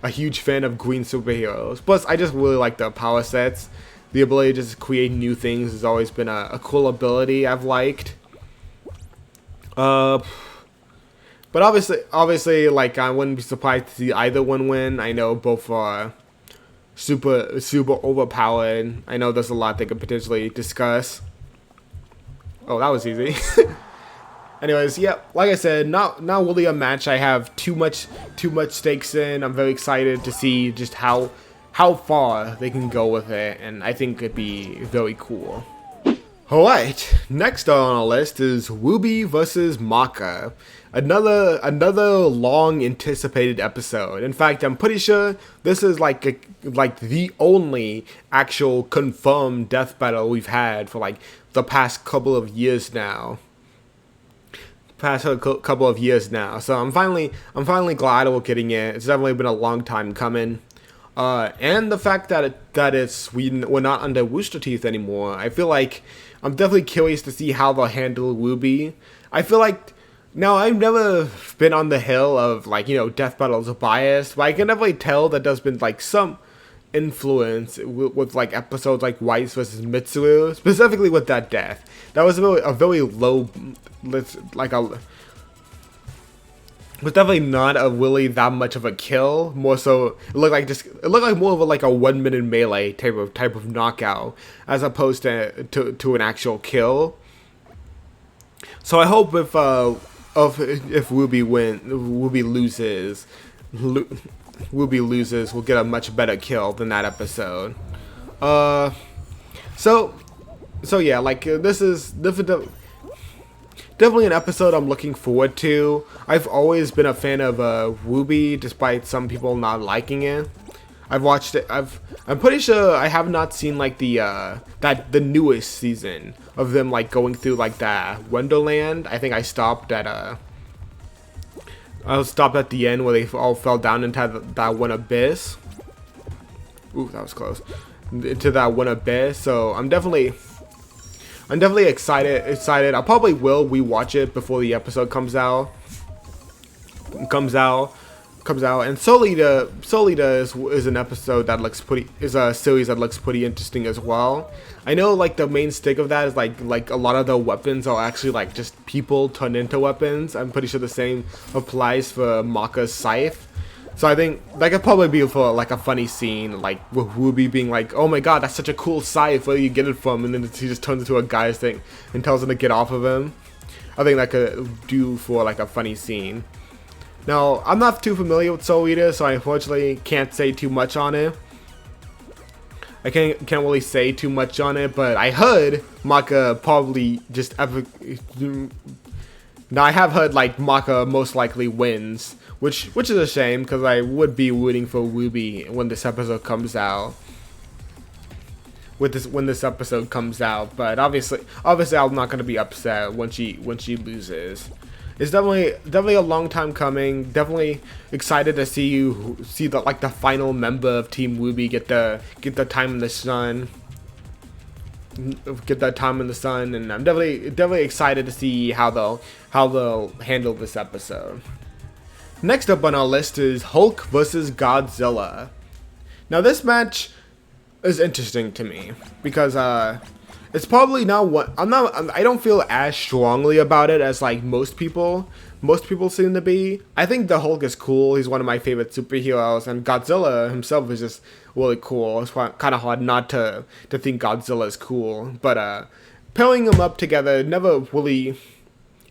huge fan of green superheroes. Plus, I just really like the power sets. The ability to just create new things has always been a cool ability I've liked. But obviously, like, I wouldn't be surprised to see either one win. I know both are super overpowered. I know there's a lot they could potentially discuss. Oh, that was easy. Anyways, yeah, like I said, not really a match I have too much stakes in. I'm very excited to see just how far they can go with it, and I think it'd be very cool. Alright, next on our list is Ruby vs. Maka. Another long anticipated episode. In fact, I'm pretty sure this is like the only actual confirmed death battle we've had for like the past couple of years now. So I'm finally glad we're getting it. It's definitely been a long time coming. And the fact that we're not under Rooster Teeth anymore. I feel like I'm definitely curious to see how they'll handle Ruby. I feel like, now I've never been on the hill of, like, you know, death battles are biased, but I can definitely tell that there's been like some influence with like episodes like Weiss versus Mitsuru, specifically with that death. That was a very low, like a. Was definitely not a really that much of a kill. More so, it looked like more of a, like a 1 minute melee type of knockout, as opposed to an actual kill. So I hope if Ruby loses, we'll get a much better kill than that episode. So yeah, like this is definitely an episode I'm looking forward to. I've always been a fan of Ruby, despite some people not liking it. I've watched it. I'm pretty sure I have not seen like the newest season of them like going through like that Wonderland. I think I stopped at the end where they all fell down into that one abyss. Ooh, that was close. Into that one abyss. So I'm definitely excited. I probably will rewatch it before the episode comes out. And Solita is an episode that looks is a series that looks pretty interesting as well. I know like the main stick of that is like a lot of the weapons are actually like just people turned into weapons. I'm pretty sure the same applies for Maka's scythe. So I think that could probably be for like a funny scene, like with Ruby being like, "Oh my god, that's such a cool scythe, where do you get it from?" And then he just turns into a guy's thing and tells him to get off of him. I think that could do for like a funny scene. Now, I'm not too familiar with Soul Eater, so I unfortunately can't say too much on it. I can't really say too much on it, but I heard Maka probably just now I have heard like Maka most likely wins, which is a shame because I would be rooting for Ruby when this episode comes out. When this episode comes out, but obviously I'm not gonna be upset when she loses. It's definitely a long time coming. Definitely excited to see the final member of Team Ruby get the time in the sun. Get that time in the sun, and I'm definitely excited to see how they'll handle this episode. Next up on our list is Hulk vs. Godzilla. Now this match is interesting to me because it's probably not what I don't feel as strongly about it as like most people seem to be. I think the Hulk is cool. He's one of my favorite superheroes, and Godzilla himself is just really cool. It's kind of hard not to think Godzilla is cool, but pairing them up together never really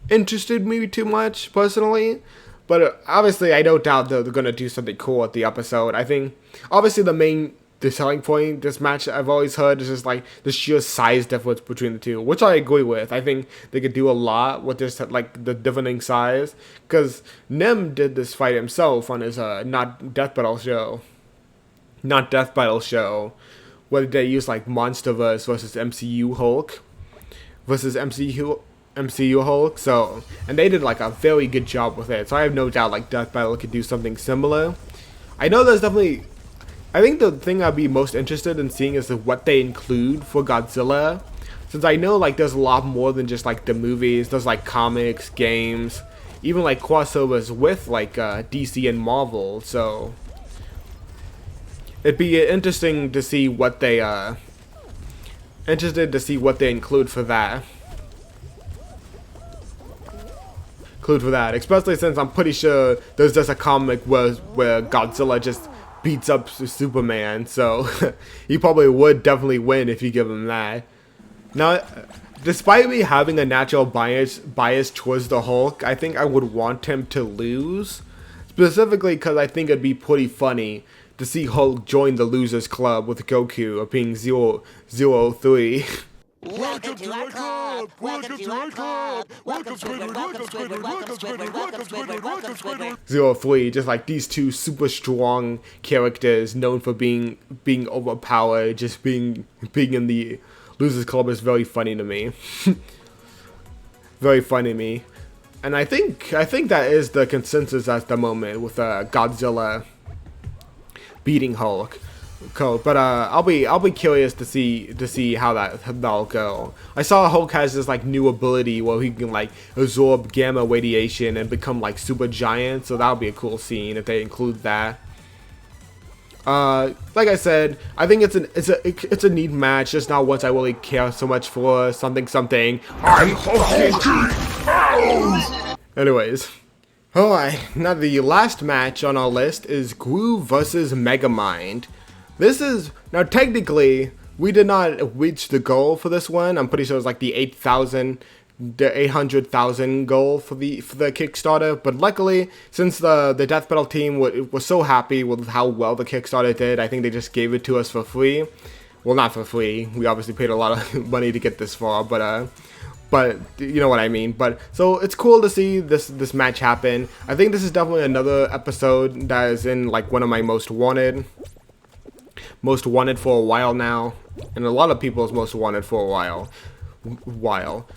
interested me too much personally. But obviously, I don't doubt they're gonna do something cool at the episode. I think obviously the selling point this match I've always heard is just like the sheer size difference between the two, which I agree with. I think they could do a lot with this, like the differing size, because Nem did this fight himself on his not Death Battle show, where they used like MonsterVerse versus MCU Hulk versus MCU Hulk. So, and they did like a very good job with it. So I have no doubt like Death Battle could do something similar. I know there's definitely. I think the thing I'd be most interested in seeing is what they include for Godzilla. since I know like there's a lot more than just like the movies. There's like comics, games, even like crossovers with like DC and Marvel. So it'd be interesting to see what they include for that. Especially since I'm pretty sure there's just a comic where Godzilla just beats up Superman, so he probably would definitely win if you give him that. Now, despite me having a natural bias towards the Hulk, I think I would want him to lose, specifically because I think it'd be pretty funny to see Hulk join the Losers Club with Goku being 003. Welcome to our club! Welcome to our club! Welcome Squidward! Welcome Squidward! Welcome Squidward! Welcome Squidward! Welcome Squidward! 03, just like these two super strong characters known for being overpowered, just being in the Losers Club is very funny to me. Very funny to me. And I think that is the consensus at the moment with Godzilla beating Hulk. Cool, but I'll be curious to see how that'll go. I saw Hulk has this like new ability where he can like absorb gamma radiation and become like super giant, so that'll be a cool scene if they include that. Like I said, I think it's a neat match, just not what I really care so much for. Something. I'm Hulk. Anyways. Alright, now the last match on our list is Gru versus Megamind. This is, now technically, we did not reach the goal for this one. I'm pretty sure it was like the 800,000 goal for the Kickstarter. But luckily, since the Death Battle team was so happy with how well the Kickstarter did, I think they just gave it to us for free. Well, not for free. We obviously paid a lot of money to get this far, but you know what I mean. But so it's cool to see this match happen. I think this is definitely another episode that is in like one of my most wanted for a while now, and a lot of people's most wanted for a while.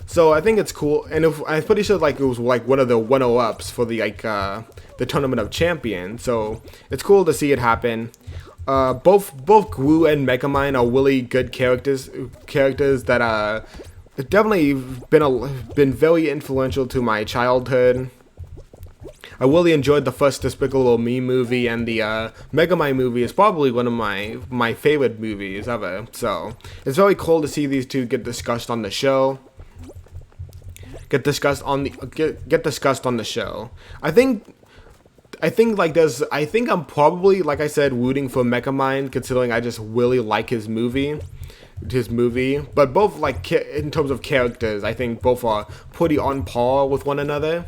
So I think it's cool, and I'm pretty sure like it was like one of the 1-0-ups for the like the Tournament of Champions. So it's cool to see it happen. Both Gru and Megamind are really good characters that definitely been very influential to my childhood. I really enjoyed the first Despicable Me movie, and the Megamind movie is probably one of my favorite movies ever. So it's very cool to see these two get discussed on the show. Get discussed on the show. I think I'm probably, like I said, rooting for Megamind, considering I just really like his movie. But both, like, in terms of characters, I think both are pretty on par with one another.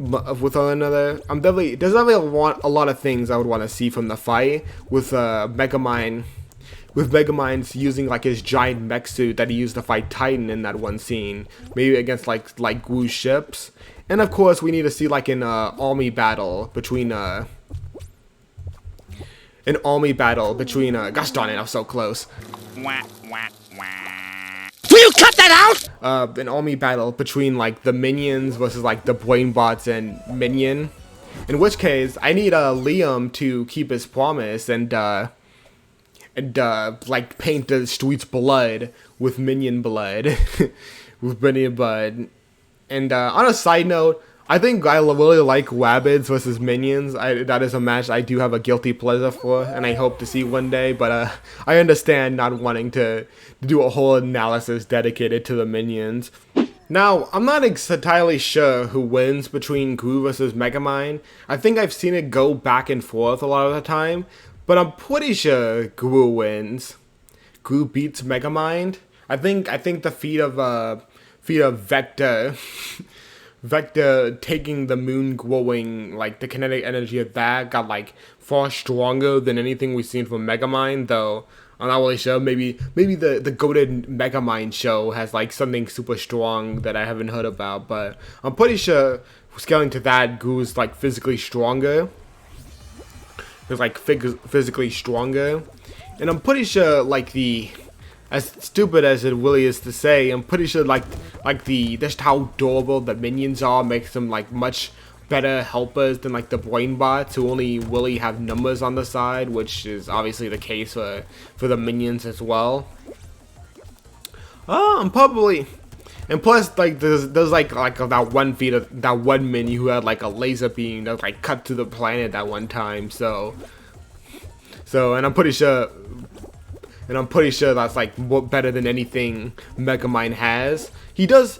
There's definitely a lot of things I would want to see from the fight with Megamind. With Megamind's using like his giant mech suit that he used to fight Titan in that one scene, maybe against like Gru's ships, and of course we need to see like an army battle between gosh darn it, I was so close. Will you cut that out? An army battle between like the minions versus like the brainbots and Minion. In which case, I need Liam to keep his promise and like paint the streets blood with Minion blood, And on a side note, I think I really like Rabbids versus Minions. That is a match I do have a guilty pleasure for, and I hope to see one day. But I understand not wanting to do a whole analysis dedicated to the Minions. Now, I'm not entirely sure who wins between Gru versus Megamind. I think I've seen it go back and forth a lot of the time, but I'm pretty sure Gru wins. Gru beats Megamind. I think the feat of Vector. Vector taking the moon glowing, like the kinetic energy of that got like far stronger than anything we've seen from Megamind, though I'm not really sure. Maybe the goated Megamind show has like something super strong that I haven't heard about, but I'm pretty sure scaling to that, Gru's like physically stronger. He's like physically stronger, and I'm pretty sure like as stupid as it really is to say, I'm pretty sure like just how durable the minions are makes them like much better helpers than like the brain bots who only really have numbers on the side, which is obviously the case for the minions as well. I'm probably. And plus, like, there's like that one feat of that one mini who had like a laser beam that like cut to the planet that one time. So, and I'm pretty sure that's like better than anything Megamind has. He does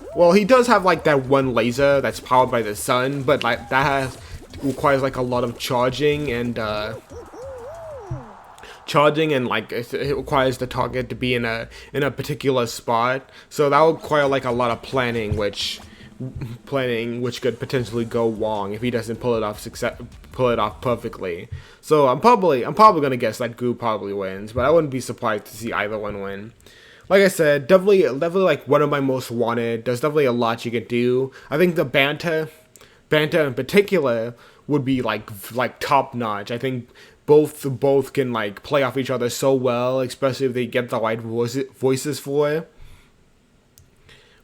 have like that one laser that's powered by the sun, but like that requires like a lot of charging and like it requires the target to be in a particular spot, so that would require like a lot of planning which could potentially go wrong if he doesn't pull it off perfectly. So I'm probably gonna guess that Goo probably wins, but I wouldn't be surprised to see either one win. Like I said, definitely like one of my most wanted. There's definitely a lot you could do. I think the banter in particular would be like top notch. I think both can like play off each other so well, especially if they get the right voices for it.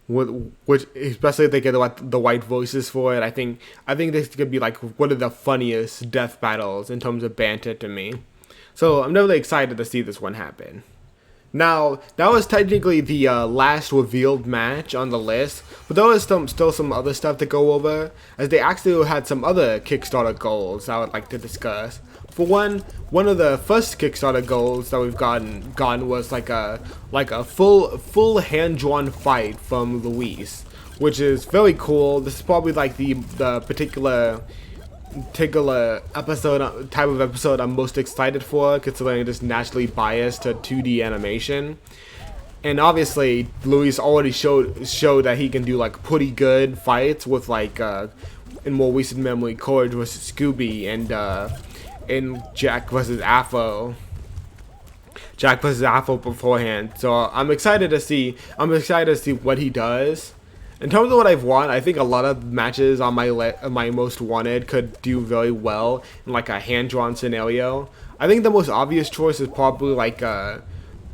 Especially if they get the right voices for it, I think this could be like one of the funniest death battles in terms of banter to me. So I'm definitely excited to see this one happen. Now, that was technically the last revealed match on the list, but there was still some other stuff to go over, as they actually had some other Kickstarter goals I would like to discuss. For one of the first Kickstarter goals that we've gotten was like a full hand-drawn fight from Luis, which is very cool. This is probably like the particular type of episode I'm most excited for, considering I'm just naturally biased to 2D animation. And obviously, Luis already showed that he can do like pretty good fights with like in more recent memory, Courage vs. Scooby and Jack vs. Afro beforehand. So I'm excited to see what he does. In terms of what I've won, I think a lot of matches on my most wanted could do very well in like a hand-drawn scenario. I think the most obvious choice is probably like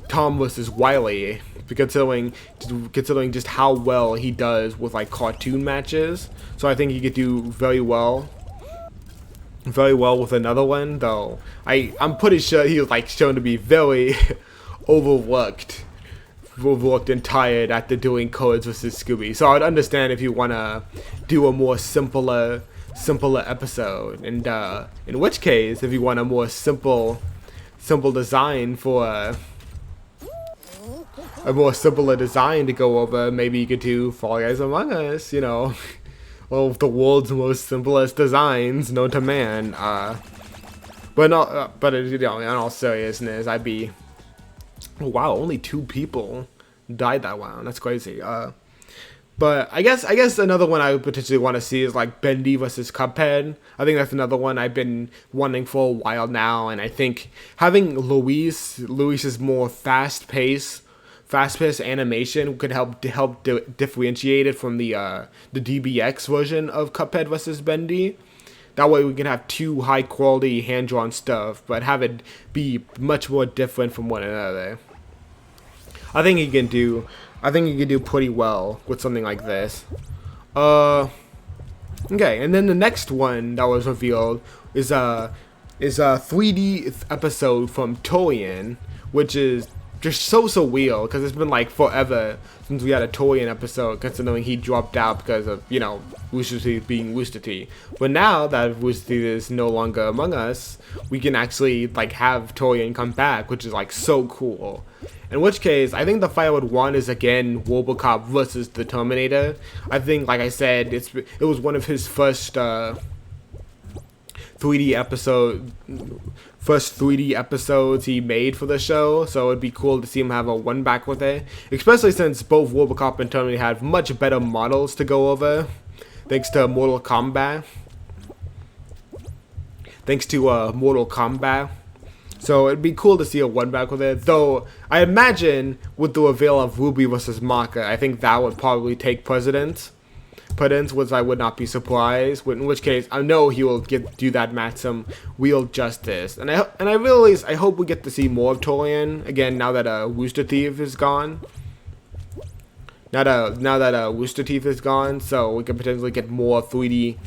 Tom versus Wily, considering just how well he does with like cartoon matches. So I think he could do very well with another one, though I'm pretty sure he was like shown to be very overworked and tired after doing Codes vs. Scooby. So I'd understand if you want to do a more simpler episode, and in which case, if you want a more simple design for a more simpler design to go over, maybe you could do Fall Guys Among Us, you know. One of the world's most simplest designs known to man. But you know, in all seriousness, I'd be. Wow, only 2 people died that round. That's crazy. But I guess another one I would potentially want to see is like Bendy versus Cuphead. I think that's another one I've been wanting for a while now, and I think having Luis's more fast-paced animation could help differentiate it from the DBX version of Cuphead vs. Bendy. That way we can have 2 high quality hand-drawn stuff, but have it be much more different from one another. I think he can do pretty well with something like this. Okay, and then the next one that was revealed is a 3D episode from Torian, which is just so weird, because it's been like forever since we had a Torian episode, considering he dropped out because of, you know, Rooster Teeth being Rooster Teeth. But now that Rooster Teeth is no longer among us, we can actually like have Torian come back, which is like so cool. In which case, I think the fight I would want is again Robocop versus the Terminator. I think, like I said, it was one of his first 3D episodes he made for the show, so it'd be cool to see him have a one back with it, especially since both Robocop and Terminator have much better models to go over, thanks to Mortal Kombat. So it'd be cool to see a one back with it, though I imagine with the reveal of Ruby versus Maka, I think that would probably take precedence, which I would not be surprised. In which case, I know he will do that match some real justice, and I hope we get to see more of Torian again now that Rooster Teeth is gone. Now that Rooster Teeth is gone, so we can potentially get more 3D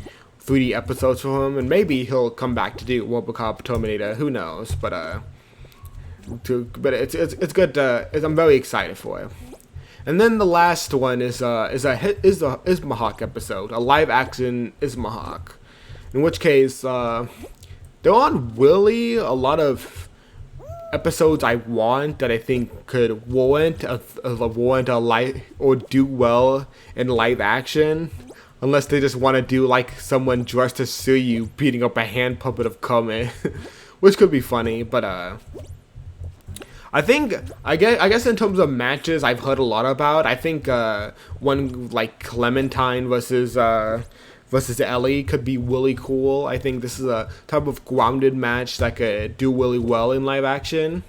episodes from him, and maybe he'll come back to do Robocop, Terminator. Who knows? But it's good. I'm very excited for it. And then the last one is a Ismahawk episode, a live action Ismahawk, in which case there aren't really a lot of episodes I want that I think could warrant a live or do well in live action, unless they just want to do like someone dressed as Suyu beating up a hand puppet of Kame, which could be funny. But I guess in terms of matches I've heard a lot about, I think one like Clementine versus Ellie could be really cool. I think this is a type of grounded match that could do really well in live action.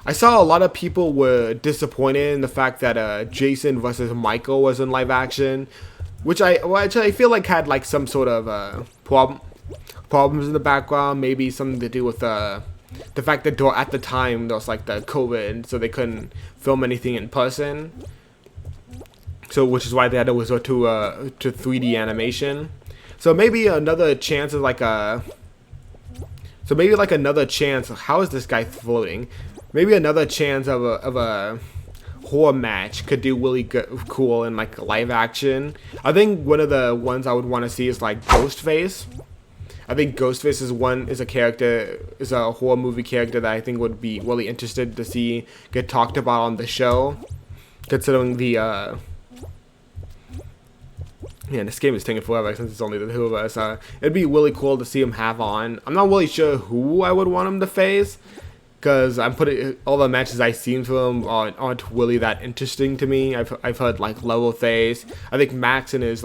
I saw a lot of people were disappointed in the fact that Jason versus Michael was in live action, which I feel like had like some sort of problems in the background, maybe something to do with the fact that at the time there was like the COVID, so they couldn't film anything in person. So, which is why they had to resort to 3D animation. So maybe another chance of like a. So maybe like another chance. How is this guy floating? Maybe another chance of a horror match could do really cool in like live action. I think one of the ones I would want to see is like Ghostface. I think Ghostface is a horror movie character that I think would be really interested to see get talked about on the show, considering the. Yeah, this game is taking forever since it's only the two of us. It'd be really cool to see him have on. I'm not really sure who I would want him to face, because I'm putting all the matches I've seen from him aren't really that interesting to me. I've heard like Leatherface. I think Max in his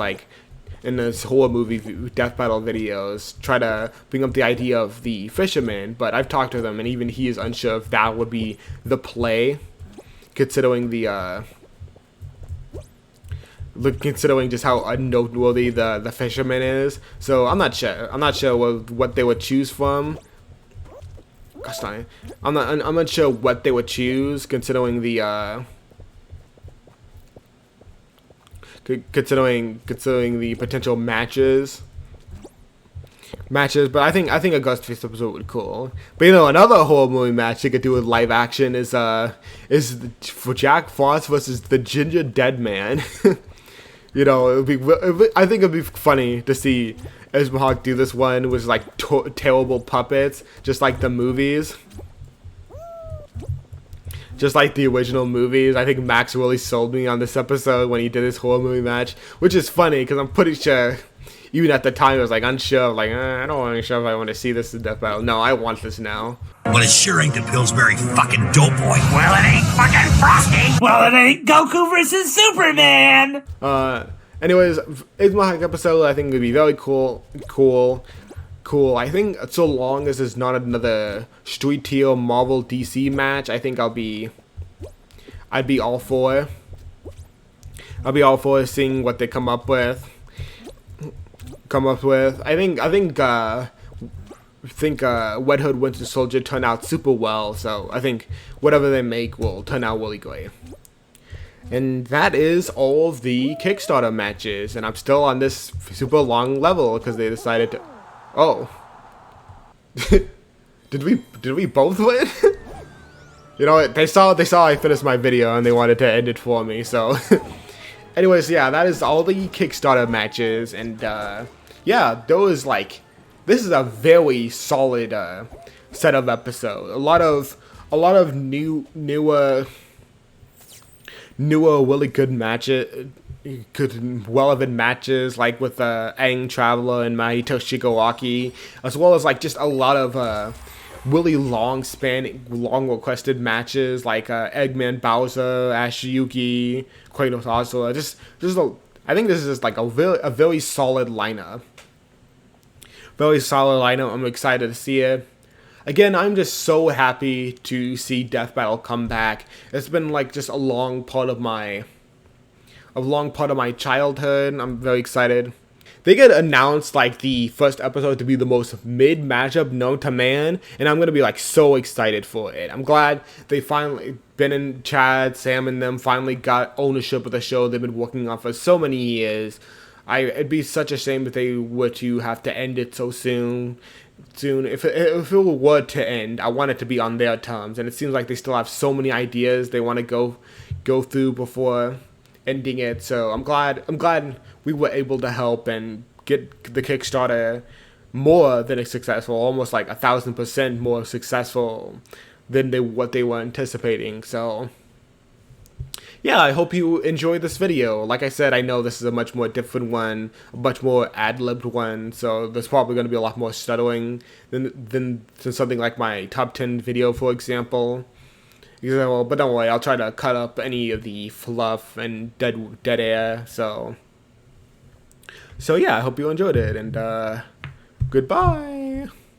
horror movie Death Battle videos try to bring up the idea of the fisherman, but I've talked to them and even he is unsure if that would be the play, considering considering just how unnoteworthy the fisherman is. So I'm not sure what they would choose from. Gosh darn it. I'm not sure what they would choose, considering the considering the potential matches. But I think a Ghostface episode would be cool. But another horror movie match they could do with live action is for Jack Frost versus the Ginger Dead Man. I think it'd be funny to see Ismahawk do this one with like terrible puppets, just like the movies, just like the original movies. I think Max really sold me on this episode when he did his horror movie match, which is funny because I'm pretty sure, even at the time, I was like unsure, like I don't want to sure if I want to see this in Death Battle. No, I want this now. Well, it sure ain't the Pillsbury fucking dope boy. Well, it ain't fucking Frosty. Well, it ain't Goku versus Superman. Anyways, Ismahawk episode I think would be very cool. I think so long as there's not another street tier Marvel DC match, I think I'd be all for. I'll be all for seeing what they come up with. I think Red Hood Winter Soldier turned out super well, so I think whatever they make will turn out really great. And that is all of the Kickstarter matches, and I'm still on this super long level because they decided to. Oh, did we both win? They saw I finished my video and they wanted to end it for me. So, anyways, yeah, that is all the Kickstarter matches, and yeah, those this is a very solid set of episodes. A lot of newer, really good matches, good relevant matches, like with Aang Traveler and Mahito Shigaraki, as well as just a lot of really long requested matches like Eggman Bowser, Ash Yuki, Kratos Asura. I think this is just a very solid lineup. I'm excited to see it. Again, I'm just so happy to see Death Battle come back. It's been just a long part of my childhood. I'm very excited. They get announced the first episode to be the most mid matchup known to man, and I'm gonna be so excited for it. I'm glad they finally, Ben and Chad, Sam and them finally got ownership of the show they've been working on for so many years. It'd be such a shame if they were to have to end it so soon. soon. If it were to end, I want it to be on their terms, and it seems like they still have so many ideas they want to go through before ending it. So I'm glad we were able to help and get the Kickstarter more than successful, almost like 1,000% more successful than what they were anticipating. So yeah, I hope you enjoyed this video. Like I said, I know this is a much more different one, a much more ad-libbed one, so there's probably going to be a lot more stuttering than something like my top 10 video, for example. But don't worry, I'll try to cut up any of the fluff and dead air. So yeah, I hope you enjoyed it, and goodbye.